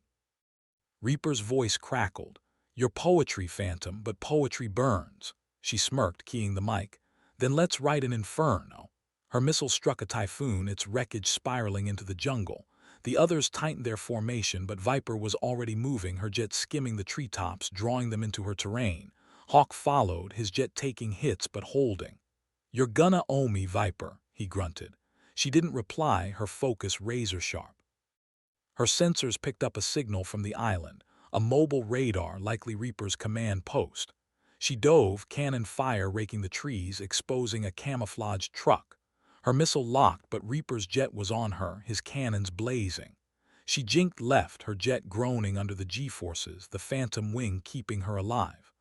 Reaper's voice crackled. Your poetry, Phantom, but poetry burns. She smirked, keying the mic. Then let's write an inferno. Her missile struck a Typhoon, its wreckage spiraling into the jungle. The others tightened their formation, but Viper was already moving, her jet skimming the treetops, drawing them into her terrain. Hawk followed, his jet taking hits but holding. You're gonna owe me, Viper, he grunted. She didn't reply, her focus razor-sharp. Her sensors picked up a signal from the island, a mobile radar, likely Reaper's command post. She dove, cannon fire raking the trees, exposing a camouflaged truck. Her missile locked, but Reaper's jet was on her, his cannons blazing. She jinked left, her jet groaning under the G-forces, the phantom wing keeping her alive.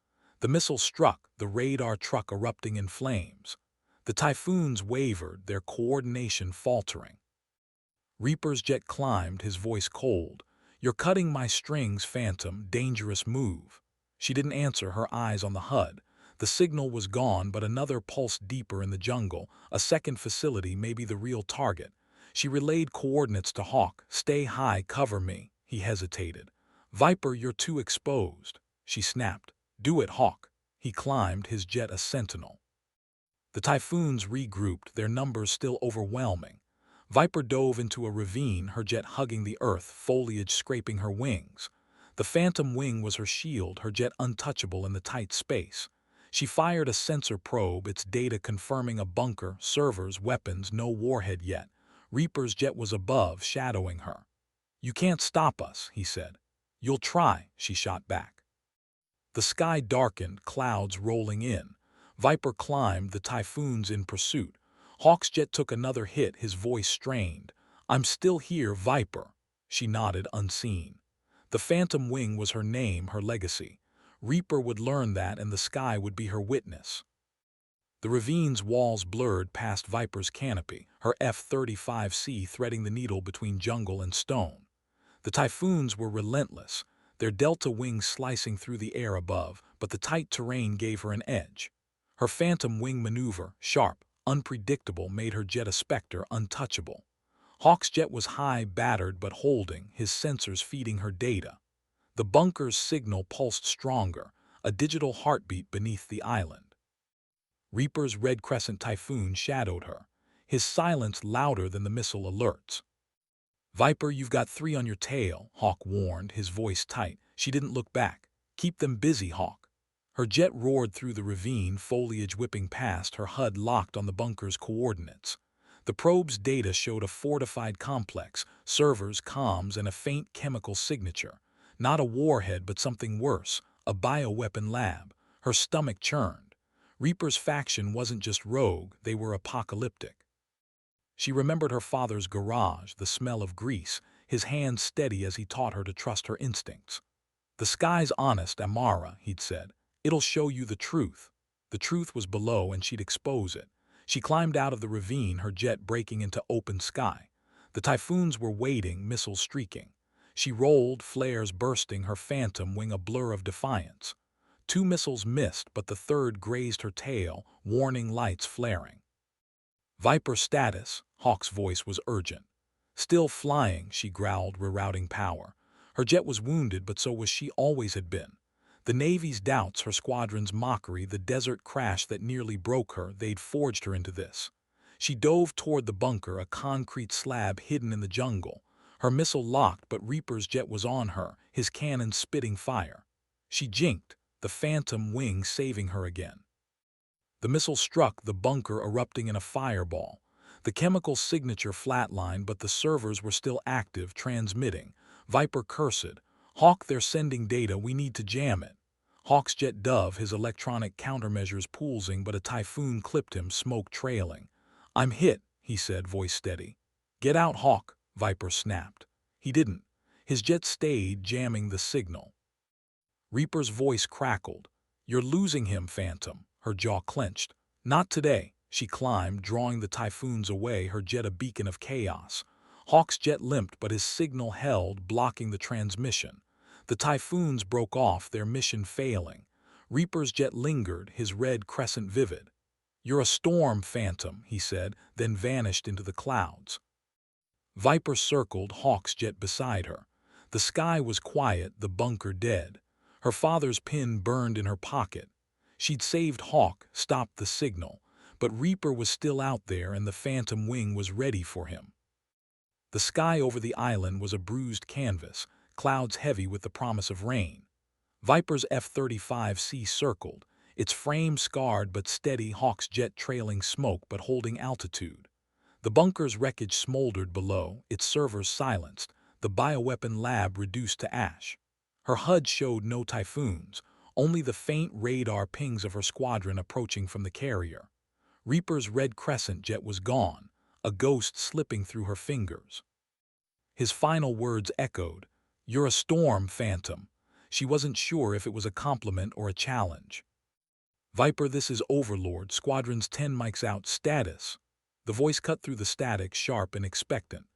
The missile struck, the radar truck erupting in flames. The Typhoons wavered, their coordination faltering. Reaper's jet climbed, his voice cold. You're cutting my strings, Phantom, dangerous move. She didn't answer, her eyes on the HUD. The signal was gone, but another pulsed deeper in the jungle, a second facility, maybe the real target. She relayed coordinates to Hawk. Stay high, cover me. He hesitated. Viper, you're too exposed. She snapped. Do it, Hawk. He climbed, his jet a sentinel. The Typhoons regrouped, their numbers still overwhelming. Viper dove into a ravine, her jet hugging the earth, foliage scraping her wings. The phantom wing was her shield, her jet untouchable in the tight space. She fired a sensor probe, its data confirming a bunker, servers, weapons, no warhead yet. Reaper's jet was above, shadowing her. You can't stop us, he said. You'll try, she shot back. The sky darkened, clouds rolling in. Viper climbed, the Typhoons in pursuit. Hawk's jet took another hit, his voice strained. I'm still here, Viper. She nodded, unseen. The phantom wing was her name, her legacy. Reaper would learn that, and the sky would be her witness. The ravine's walls blurred past Viper's canopy, her F-35C threading the needle between jungle and stone. The Typhoons were relentless, their delta wings slicing through the air above, but the tight terrain gave her an edge. Her phantom wing maneuver, sharp, unpredictable, made her jet a specter, untouchable. Hawk's jet was high, battered but holding, his sensors feeding her data. The bunker's signal pulsed stronger, a digital heartbeat beneath the island. Reaper's red crescent Typhoon shadowed her, his silence louder than the missile alerts. Viper, you've got 3 on your tail, Hawk warned, his voice tight. She didn't look back. Keep them busy, Hawk. Her jet roared through the ravine, foliage whipping past, her HUD locked on the bunker's coordinates. The probe's data showed a fortified complex, servers, comms, and a faint chemical signature. Not a warhead, but something worse, a bioweapon lab. Her stomach churned. Reaper's faction wasn't just rogue, they were apocalyptic. She remembered her father's garage, the smell of grease, his hands steady as he taught her to trust her instincts. The sky's honest, Amara, he'd said. It'll show you the truth. The truth was below, and she'd expose it. She climbed out of the ravine, her jet breaking into open sky. The Typhoons were waiting, missiles streaking. She rolled, flares bursting, her phantom wing a blur of defiance. 2 missiles missed, but the third grazed her tail, warning lights flaring. Viper status, Hawk's voice was urgent. Still flying, she growled, rerouting power. Her jet was wounded, but so was she, always had been. The Navy's doubts, her squadron's mockery, the desert crash that nearly broke her, they'd forged her into this. She dove toward the bunker, a concrete slab hidden in the jungle. Her missile locked, but Reaper's jet was on her, his cannon spitting fire. She jinked, the phantom wing saving her again. The missile struck, the bunker erupting in a fireball. The chemical signature flatlined, but the servers were still active, transmitting. Viper cursed. Hawk, they're sending data, we need to jam it. Hawk's jet dove, his electronic countermeasures pulsing, but a Typhoon clipped him, smoke trailing. "I'm hit," he said, voice steady. "Get out, Hawk," Viper snapped. He didn't. His jet stayed, jamming the signal. Reaper's voice crackled. "You're losing him, Phantom." Her jaw clenched. "Not today." She climbed, drawing the Typhoons away, her jet a beacon of chaos. Hawk's jet limped, but his signal held, blocking the transmission. The Typhoons broke off, their mission failing. Reaper's jet lingered, his red crescent vivid. "You're a storm, Phantom," he said, then vanished into the clouds. Viper circled, Hawk's jet beside her. The sky was quiet, the bunker dead. Her father's pin burned in her pocket. She'd saved Hawk, stopped the signal, but Reaper was still out there and the Phantom wing was ready for him. The sky over the island was a bruised canvas, clouds heavy with the promise of rain. Viper's F-35C circled, its frame scarred but steady, Hawk's jet trailing smoke but holding altitude. The bunker's wreckage smoldered below, its servers silenced, the bioweapon lab reduced to ash. Her HUD showed no Typhoons, only the faint radar pings of her squadron approaching from the carrier. Reaper's red crescent jet was gone, a ghost slipping through her fingers. His final words echoed, "You're a storm, Phantom." She wasn't sure if it was a compliment or a challenge. "Viper, this is Overlord, Squadrons 10 mics out, status." The voice cut through the static, sharp and expectant.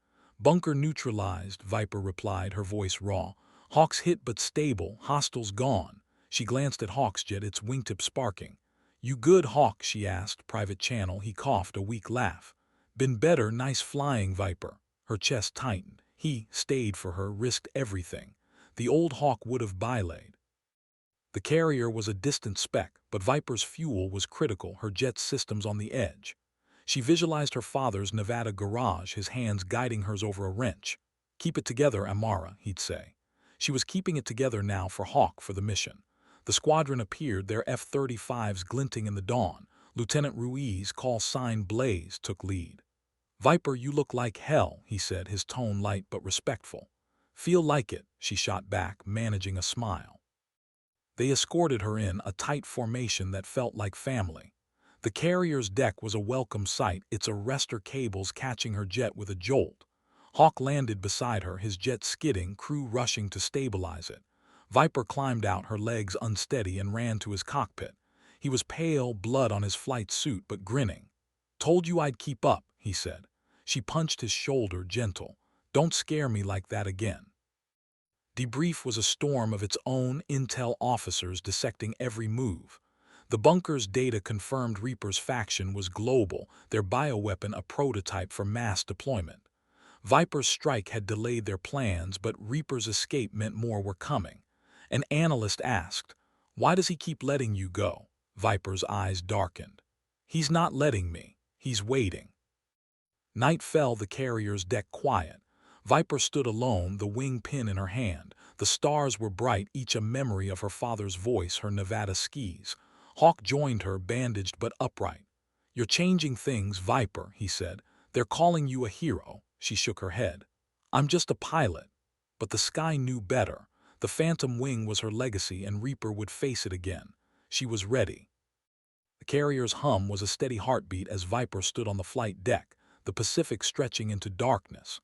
"Bunker neutralized," Viper replied, her voice raw. "Hawk's hit but stable, hostiles gone." She glanced at Hawk's jet, its wingtip sparking. "You good, Hawk?" she asked, private channel. He coughed, a weak laugh. "Been better, nice flying, Viper." Her chest tightened. He stayed for her, risked everything. The old Hawk would have bylaid. The carrier was a distant speck, but Viper's fuel was critical, her jet systems on the edge. She visualized her father's Nevada garage, his hands guiding hers over a wrench. "Keep it together, Amara," he'd say. She was keeping it together now for Hawk, for the mission. The squadron appeared, their F-35s glinting in the dawn. Lieutenant Ruiz, call sign Blaze, took lead. "Viper, you look like hell," he said, his tone light but respectful. "Feel like it," she shot back, managing a smile. They escorted her in, a tight formation that felt like family. The carrier's deck was a welcome sight, its arrestor cables catching her jet with a jolt. Hawk landed beside her, his jet skidding, crew rushing to stabilize it. Viper climbed out, her legs unsteady, and ran to his cockpit. He was pale, blood on his flight suit, but grinning. "Told you I'd keep up," he said. She punched his shoulder, gentle. "Don't scare me like that again." Debrief was a storm of its own, intel officers dissecting every move. The bunker's data confirmed Reaper's faction was global, their bioweapon a prototype for mass deployment. Viper's strike had delayed their plans, but Reaper's escape meant more were coming. An analyst asked, "Why does he keep letting you go?" Viper's eyes darkened. "He's not letting me. He's waiting." Night fell, the carrier's deck quiet. Viper stood alone, the wing pin in her hand. The stars were bright, each a memory of her father's voice, her Nevada skis. Hawk joined her, bandaged but upright. "You're changing things, Viper," he said. "They're calling you a hero." She shook her head. "I'm just a pilot." But the sky knew better. The Phantom wing was her legacy, and Reaper would face it again. She was ready. The carrier's hum was a steady heartbeat as Viper stood on the flight deck, the Pacific stretching into darkness.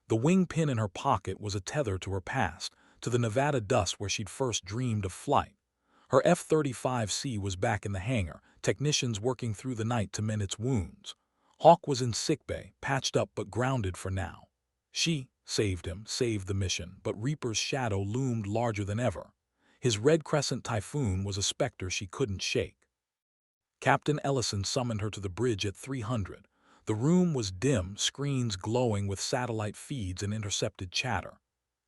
The wing pin in her pocket was a tether to her past, to the Nevada dust where she'd first dreamed of flight. Her F-35C was back in the hangar, technicians working through the night to mend its wounds. Hawk was in sickbay, patched up but grounded for now. She saved him, saved the mission, but Reaper's shadow loomed larger than ever. His red crescent Typhoon was a specter she couldn't shake. Captain Ellison summoned her to the bridge at 300. The room was dim, screens glowing with satellite feeds and intercepted chatter.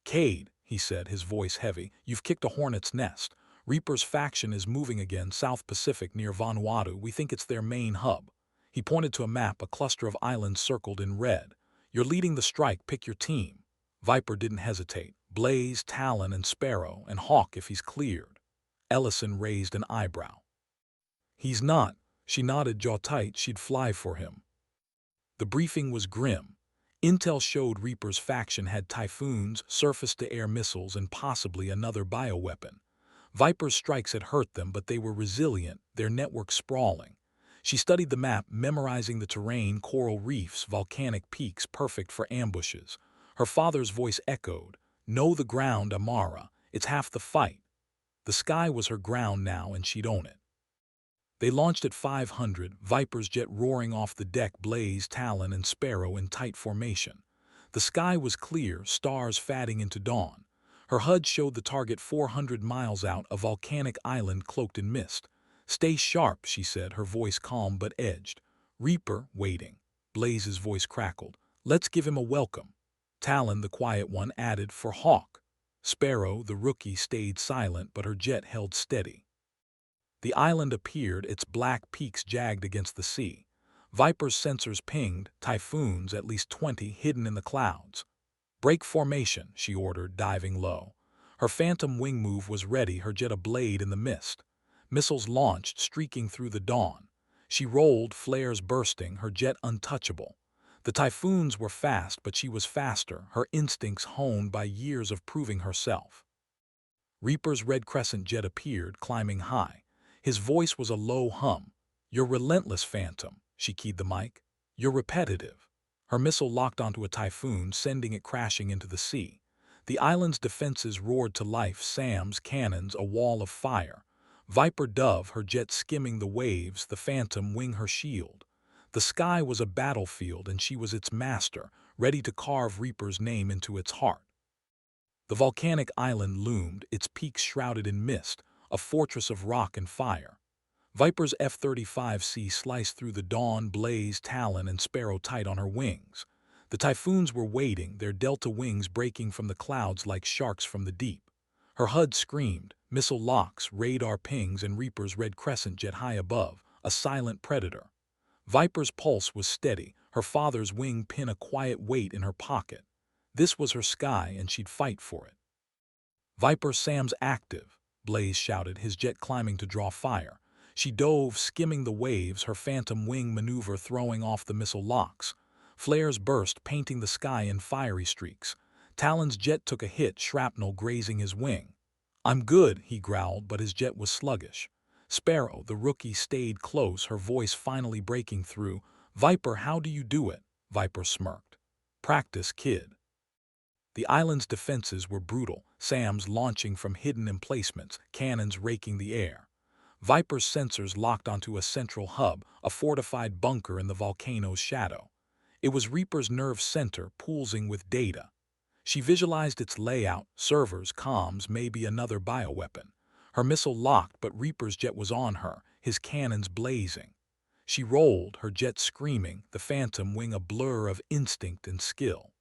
"Cade," he said, his voice heavy, "you've kicked a hornet's nest. Reaper's faction is moving again, South Pacific near Vanuatu. We think it's their main hub." He pointed to a map, a cluster of islands circled in red. "You're leading the strike, pick your team." Viper didn't hesitate. Blaze, Talon, and Sparrow, and Hawk if he's cleared. Ellison raised an eyebrow. "He's not." She nodded, jaw tight, she'd fly for him. The briefing was grim. Intel showed Reaper's faction had Typhoons, surface-to-air missiles, and possibly another bioweapon. Viper's strikes had hurt them, but they were resilient, their network sprawling. She studied the map, memorizing the terrain, coral reefs, volcanic peaks, perfect for ambushes. Her father's voice echoed, "Know the ground, Amara. It's half the fight." The sky was her ground now, and she'd own it. They launched at 500, Viper's jet roaring off the deck, Blaze, Talon, and Sparrow in tight formation. The sky was clear, stars fading into dawn. Her HUD showed the target 400 miles out, a volcanic island cloaked in mist. "Stay sharp," she said, her voice calm but edged. "Reaper, waiting." Blaze's voice crackled. "Let's give him a welcome." Talon, the quiet one, added, "For Hawk." Sparrow, the rookie, stayed silent, but her jet held steady. The island appeared, its black peaks jagged against the sea. Viper's sensors pinged, Typhoons, at least 20, hidden in the clouds. "Break formation," she ordered, diving low. Her phantom wing move was ready, her jet ablade in the mist. Missiles launched, streaking through the dawn. She rolled, flares bursting, her jet untouchable. The Typhoons were fast, but she was faster, her instincts honed by years of proving herself. Reaper's red crescent jet appeared, climbing high. His voice was a low hum. "You're relentless, Phantom." She keyed the mic. "You're repetitive." Her missile locked onto a Typhoon, sending it crashing into the sea. The island's defenses roared to life, SAMs, cannons, a wall of fire. Viper dove, her jet skimming the waves, the Phantom wing her shield. The sky was a battlefield, and she was its master, ready to carve Reaper's name into its heart. The volcanic island loomed, its peaks shrouded in mist, a fortress of rock and fire. Viper's F-35C sliced through the dawn, Blaze, Talon, and Sparrow tight on her wings. The Typhoons were waiting, their delta wings breaking from the clouds like sharks from the deep. Her HUD screamed, missile locks, radar pings, and Reaper's red crescent jet high above, a silent predator. Viper's pulse was steady, her father's wing pin a quiet weight in her pocket. This was her sky, and she'd fight for it. "Viper SAM's active," Blaze shouted, his jet climbing to draw fire. She dove, skimming the waves, her phantom wing maneuver throwing off the missile locks. Flares burst, painting the sky in fiery streaks. Talon's jet took a hit, shrapnel grazing his wing. "I'm good," he growled, but his jet was sluggish. Sparrow, the rookie, stayed close, her voice finally breaking through. "Viper, how do you do it?" Viper smirked. "Practice, kid." The island's defenses were brutal, SAMs launching from hidden emplacements, cannons raking the air. Viper's sensors locked onto a central hub, a fortified bunker in the volcano's shadow. It was Reaper's nerve center, pulsing with data. She visualized its layout, servers, comms, maybe another bioweapon. Her missile locked, but Reaper's jet was on her, his cannons blazing. She rolled, her jet screaming, the phantom wing a blur of instinct and skill.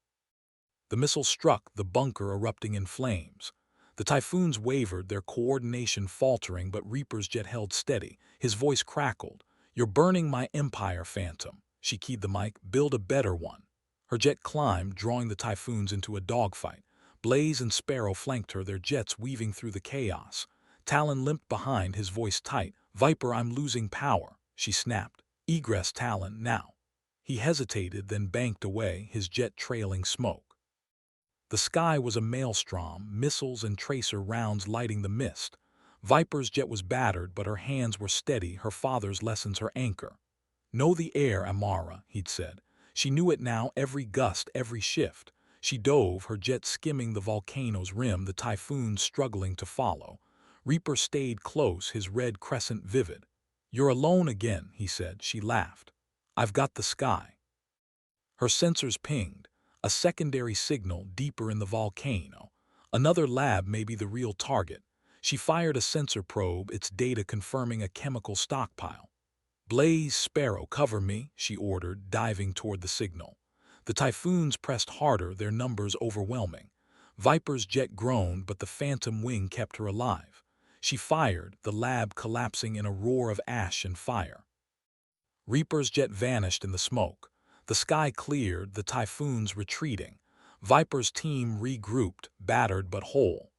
The missile struck, the bunker erupting in flames. The Typhoons wavered, their coordination faltering, but Reaper's jet held steady. His voice crackled. "You're burning my empire, Phantom." She keyed the mic. "Build a better one." Her jet climbed, drawing the Typhoons into a dogfight. Blaze and Sparrow flanked her, their jets weaving through the chaos. Talon limped behind, his voice tight. "Viper, I'm losing power." She snapped. "Egress, Talon, now." He hesitated, then banked away, his jet trailing smoke. The sky was a maelstrom, missiles and tracer rounds lighting the mist. Viper's jet was battered, but her hands were steady, her father's lessons her anchor. "Know the air, Amara," he'd said. She knew it now, every gust, every shift. She dove, her jet skimming the volcano's rim, the Typhoons struggling to follow. Reaper stayed close, his red crescent vivid. "You're alone again," he said. She laughed. "I've got the sky." Her sensors pinged. A secondary signal deeper in the volcano. Another lab may be the real target. She fired a sensor probe, its data confirming a chemical stockpile. "Blaze, Sparrow, cover me," she ordered, diving toward the signal. The Typhoons pressed harder, their numbers overwhelming. Viper's jet groaned, but the phantom wing kept her alive. She fired, the lab collapsing in a roar of ash and fire. Reaper's jet vanished in the smoke. The sky cleared, the Typhoons retreating. Viper's team regrouped, battered but whole.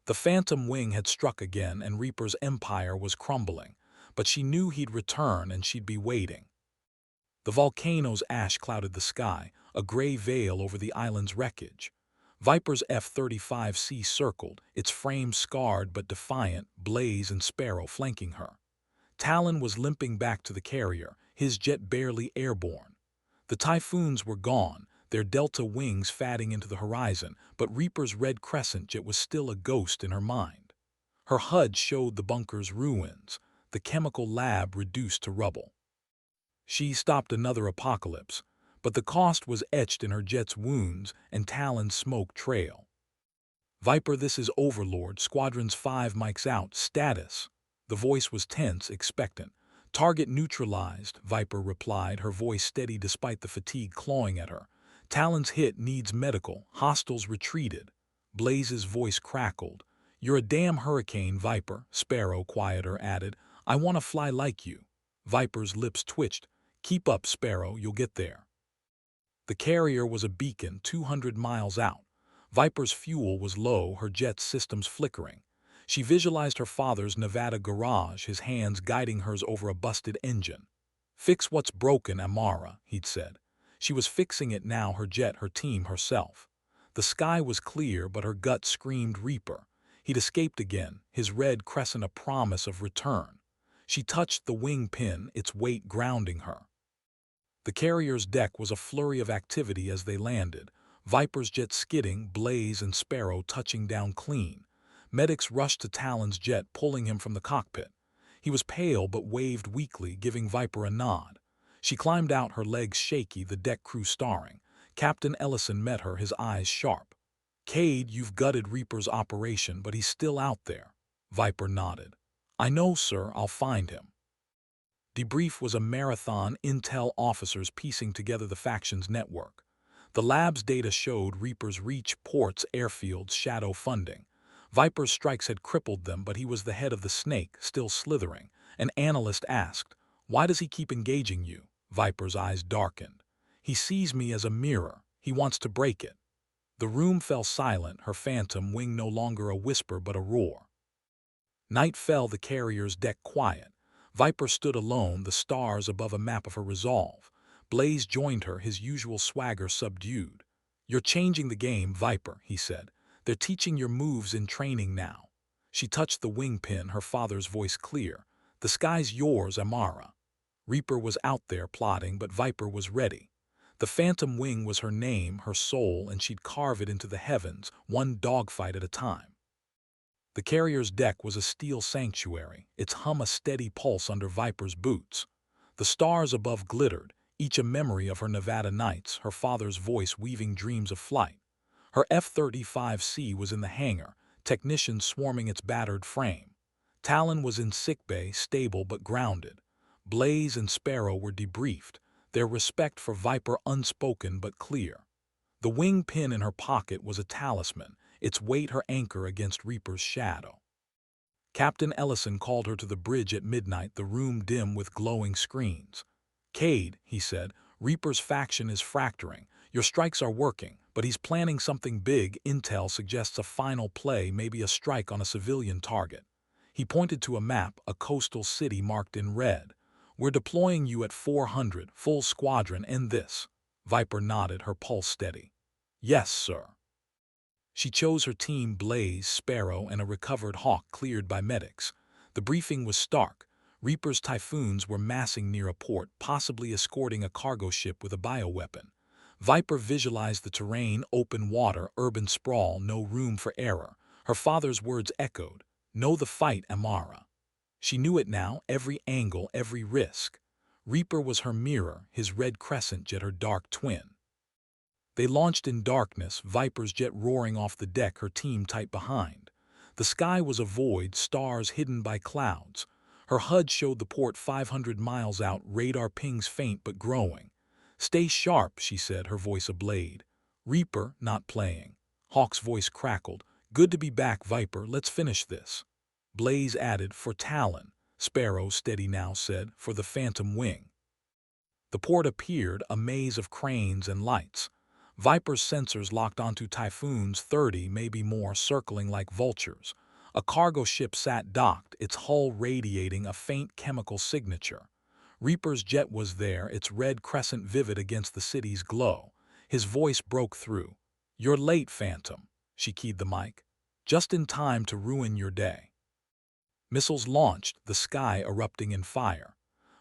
The phantom wing had struck again, and Reaper's empire was crumbling. But she knew he'd return, and she'd be waiting. The volcano's ash clouded the sky, a gray veil over the island's wreckage. Viper's F-35C circled, its frame scarred but defiant, Blaze and Sparrow flanking her. Talon was limping back to the carrier, his jet barely airborne. The Typhoons were gone, their delta wings fatting into the horizon, but Reaper's red crescent jet was still a ghost in her mind. Her HUD showed the bunker's ruins, the chemical lab reduced to rubble. She stopped another apocalypse, but the cost was etched in her jet's wounds and Talon's smoke trail. Viper, this is Overlord, Squadrons 5 mics out, status. The voice was tense, expectant. Target neutralized, Viper replied, her voice steady despite the fatigue clawing at her. Talon's hit needs medical, hostiles retreated. Blaze's voice crackled. You're a damn hurricane, Viper, Sparrow, quieter, added. I want to fly like you. Viper's lips twitched. Keep up, Sparrow, you'll get there. The carrier was a beacon 200 miles out. Viper's fuel was low, her jet's systems flickering. She visualized her father's Nevada garage, his hands guiding hers over a busted engine. Fix what's broken, Amara, he'd said. She was fixing it now, her jet, her team, herself. The sky was clear, but her gut screamed Reaper. He'd escaped again, his red crescent a promise of return. She touched the wing pin, its weight grounding her. The carrier's deck was a flurry of activity as they landed. Viper's jet skidding, Blaze and Sparrow touching down clean. Medics rushed to Talon's jet, pulling him from the cockpit. He was pale but waved weakly, giving Viper a nod. She climbed out, her legs shaky, the deck crew staring. Captain Ellison met her, his eyes sharp. Cade, you've gutted Reaper's operation, but he's still out there. Viper nodded. I know, sir, I'll find him. Debrief was a marathon, intel officers piecing together the faction's network. The lab's data showed Reaper's reach, ports, airfields, shadow funding. Viper's strikes had crippled them, but he was the head of the snake, still slithering. An analyst asked, "Why does he keep engaging you?" Viper's eyes darkened. "He sees me as a mirror. He wants to break it." The room fell silent, her phantom wing no longer a whisper but a roar. Night fell, the carrier's deck quiet. Viper stood alone, the stars above a map of her resolve. Blaze joined her, his usual swagger subdued. "You're changing the game, Viper," he said. "They're teaching your moves in training now." She touched the wing pin, her father's voice clear. "The sky's yours, Amara." Reaper was out there plotting, but Viper was ready. The phantom wing was her name, her soul, and she'd carve it into the heavens, one dogfight at a time. The carrier's deck was a steel sanctuary, its hum a steady pulse under Viper's boots. The stars above glittered, each a memory of her Nevada nights, her father's voice weaving dreams of flight. Her F-35C was in the hangar, technicians swarming its battered frame. Talon was in sickbay, stable but grounded. Blaze and Sparrow were debriefed, their respect for Viper unspoken but clear. The wing pin in her pocket was a talisman, its weight her anchor against Reaper's shadow. Captain Ellison called her to the bridge at midnight, the room dim with glowing screens. "Cade," he said, "Reaper's faction is fracturing. Your strikes are working, but he's planning something big. Intel suggests a final play, maybe a strike on a civilian target." He pointed to a map, a coastal city marked in red. "We're deploying you at 400, full squadron, and this." Viper nodded, her pulse steady. "Yes, sir." She chose her team: Blaze, Sparrow, and a recovered Hawk cleared by medics. The briefing was stark. Reaper's Typhoons were massing near a port, possibly escorting a cargo ship with a bioweapon. Viper visualized the terrain: open water, urban sprawl, no room for error. Her father's words echoed, "Know the fight, Amara." She knew it now, every angle, every risk. Reaper was her mirror, his red crescent jet her dark twin. They launched in darkness, Viper's jet roaring off the deck, her team tight behind. The sky was a void, stars hidden by clouds. Her HUD showed the port 500 miles out, radar pings faint but growing. "Stay sharp," she said, her voice a blade. Reaper, not playing. Hawk's voice crackled. "Good to be back, Viper, let's finish this." Blaze added, "For Talon." Sparrow, steady now, said, "For the phantom wing." The port appeared, a maze of cranes and lights. Viper's sensors locked onto Typhoons, 30, maybe more, circling like vultures. A cargo ship sat docked, its hull radiating a faint chemical signature. Reaper's jet was there, its red crescent vivid against the city's glow. His voice broke through. "You're late, Phantom," she keyed the mic. "Just in time to ruin your day." Missiles launched, the sky erupting in fire.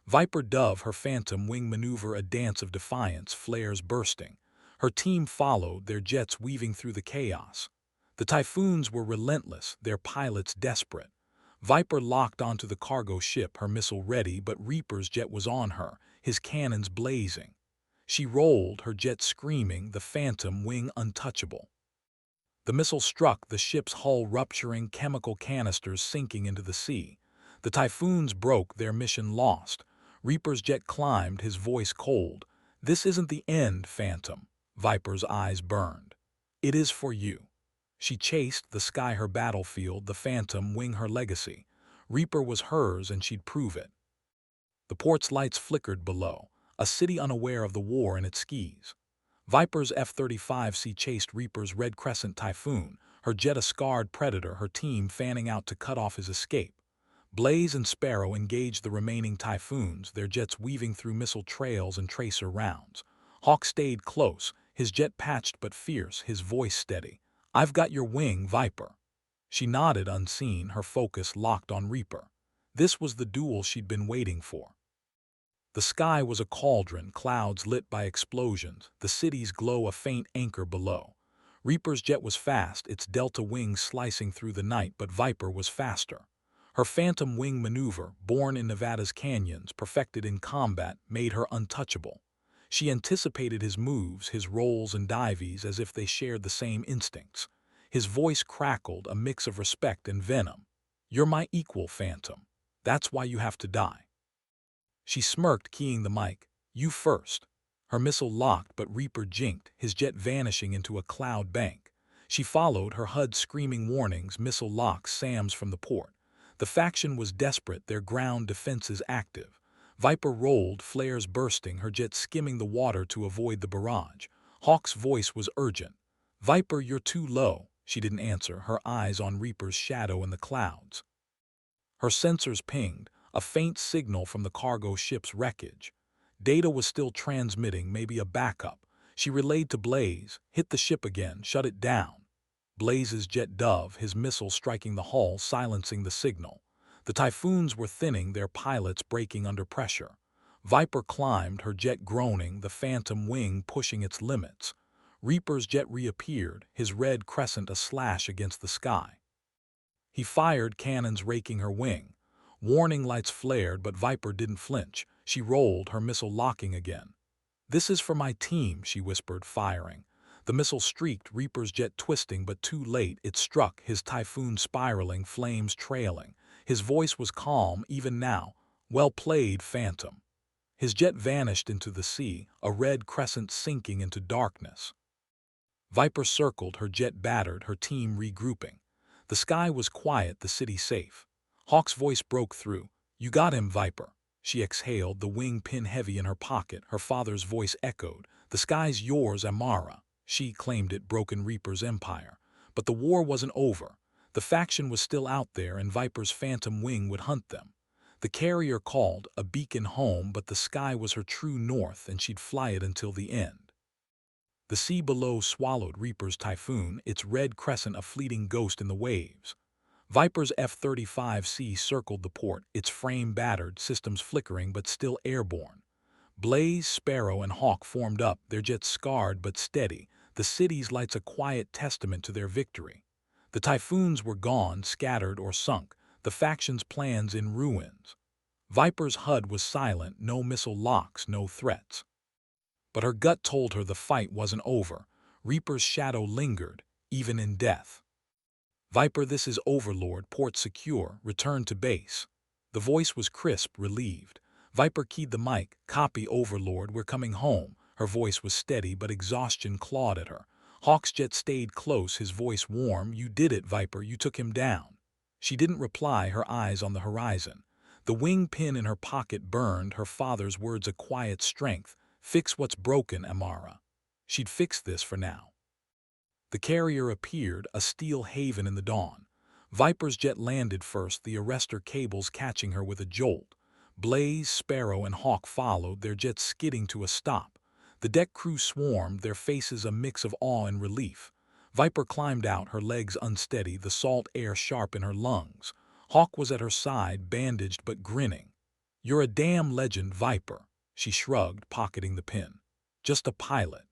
Viper Dove, her phantom wing maneuver a dance of defiance, flares bursting. Her team followed, their jets weaving through the chaos. The Typhoons were relentless, their pilots desperate. Viper locked onto the cargo ship, her missile ready, but Reaper's jet was on her, his cannons blazing. She rolled, her jet screaming, the phantom wing untouchable. The missile struck, the ship's hull rupturing, chemical canisters sinking into the sea. The Typhoons broke, their mission lost. Reaper's jet climbed, his voice cold. "This isn't the end, Phantom." Viper's eyes burned. "It is for you." She chased, the sky her battlefield, the Phantom wing her legacy. Reaper was hers, and she'd prove it. The port's lights flickered below, a city unaware of the war in its skis. Viper's F-35C chased Reaper's Red Crescent Typhoon, her jet a scarred predator, her team fanning out to cut off his escape. Blaze and Sparrow engaged the remaining Typhoons, their jets weaving through missile trails and tracer rounds. Hawk stayed close, his jet patched but fierce, his voice steady. "I've got your wing, Viper." She nodded unseen, her focus locked on Reaper. This was the duel she'd been waiting for. The sky was a cauldron, clouds lit by explosions, the city's glow a faint anchor below. Reaper's jet was fast, its delta wings slicing through the night, but Viper was faster. Her phantom wing maneuver, born in Nevada's canyons, perfected in combat, made her untouchable. She anticipated his moves, his rolls and dives as if they shared the same instincts. His voice crackled, a mix of respect and venom. "You're my equal, Phantom. That's why you have to die." She smirked, keying the mic. "You first." Her missile locked, but Reaper jinked, his jet vanishing into a cloud bank. She followed, her HUD screaming warnings, missile locks, SAMs from the port. The faction was desperate, their ground defenses active. Viper rolled, flares bursting, her jet skimming the water to avoid the barrage. Hawk's voice was urgent. "Viper, you're too low." She didn't answer, her eyes on Reaper's shadow in the clouds. Her sensors pinged, a faint signal from the cargo ship's wreckage. Data was still transmitting, maybe a backup. She relayed to Blaze, "Hit the ship again, shut it down." Blaze's jet Dove, his missile striking the hull, silencing the signal. The Typhoons were thinning, their pilots breaking under pressure. Viper climbed, her jet groaning, the phantom wing pushing its limits. Reaper's jet reappeared, his red crescent a slash against the sky. He fired, cannons raking her wing. Warning lights flared, but Viper didn't flinch. She rolled, her missile locking again. "This is for my team," she whispered, firing. The missile streaked, Reaper's jet twisting, but too late. It struck, his Typhoon spiraling, flames trailing. His voice was calm, even now. "Well played, Phantom." His jet vanished into the sea, a red crescent sinking into darkness. Viper circled, her jet battered, her team regrouping. The sky was quiet, the city safe. Hawk's voice broke through. "You got him, Viper." She exhaled, the wing pin heavy in her pocket. Her father's voice echoed. "The sky's yours, Amara." She claimed it, broken Reaper's empire. But the war wasn't over. The faction was still out there, and Viper's phantom wing would hunt them. The carrier called, a beacon home, but the sky was her true north, and she'd fly it until the end. The sea below swallowed Reaper's Typhoon, its red crescent a fleeting ghost in the waves. Viper's F-35C circled the port, its frame battered, systems flickering but still airborne. Blaze, Sparrow, and Hawk formed up, their jets scarred but steady, the city's lights a quiet testament to their victory. The Typhoons were gone, scattered or sunk, the faction's plans in ruins. Viper's HUD was silent, no missile locks, no threats. But her gut told her the fight wasn't over. Reaper's shadow lingered, even in death. "Viper, this is Overlord, port secure, return to base." The voice was crisp, relieved. Viper keyed the mic, "Copy, Overlord, we're coming home." Her voice was steady, but exhaustion clawed at her. Hawk's jet stayed close, his voice warm. "You did it, Viper, you took him down." She didn't reply, her eyes on the horizon. The wing pin in her pocket burned, her father's words a quiet strength. "Fix what's broken, Amara." She'd fix this for now. The carrier appeared, a steel haven in the dawn. Viper's jet landed first, the arrestor cables catching her with a jolt. Blaze, Sparrow, and Hawk followed, their jets skidding to a stop. The deck crew swarmed, their faces a mix of awe and relief. Viper climbed out, her legs unsteady, the salt air sharp in her lungs. Hawk was at her side, bandaged but grinning. "You're a damn legend, Viper," she shrugged, pocketing the pin. "Just a pilot."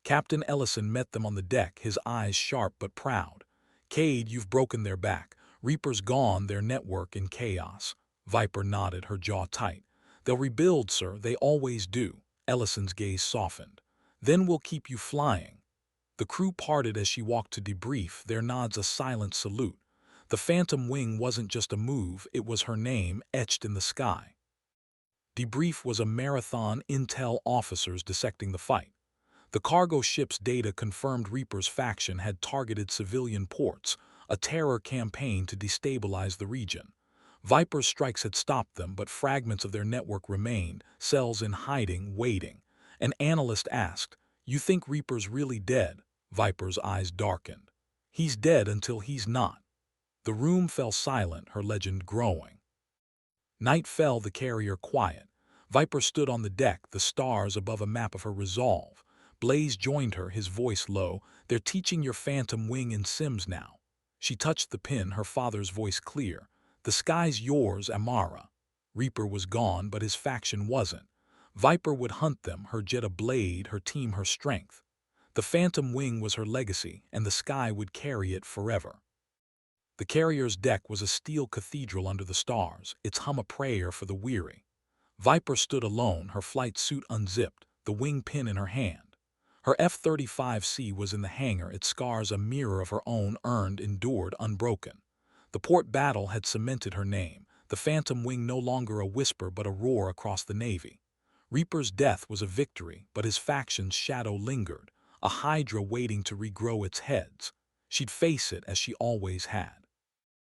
Captain Ellison met them on the deck, his eyes sharp but proud. "Cade, you've broken their back. Reaper's gone, their network in chaos." Viper nodded, her jaw tight. "They'll rebuild, sir, they always do." Ellison's gaze softened. "Then we'll keep you flying." The crew parted as she walked to debrief, their nods a silent salute. The Phantom Wing wasn't just a move, it was her name etched in the sky. Debrief was a marathon, intel officers dissecting the fight. The cargo ship's data confirmed Reaper's faction had targeted civilian ports, a terror campaign to destabilize the region. Viper's strikes had stopped them, but fragments of their network remained, cells in hiding, waiting. An analyst asked, "You think Reaper's really dead?" Viper's eyes darkened. "He's dead until he's not." The room fell silent, her legend growing. Night fell, the carrier quiet. Viper stood on the deck, the stars above a map of her resolve. Blaze joined her, his voice low. "They're teaching your Phantom Wing in Sims now." She touched the pin, her father's voice clear. "The sky's yours, Amara." Reaper was gone, but his faction wasn't. Viper would hunt them, her jet a blade, her team her strength. The Phantom Wing was her legacy, and the sky would carry it forever. The carrier's deck was a steel cathedral under the stars, its hum a prayer for the weary. Viper stood alone, her flight suit unzipped, the wing pin in her hand. Her F-35C was in the hangar, its scars a mirror of her own, earned, endured, unbroken. The port battle had cemented her name, the Phantom Wing no longer a whisper but a roar across the Navy. Reaper's death was a victory, but his faction's shadow lingered, a hydra waiting to regrow its heads. She'd face it as she always had.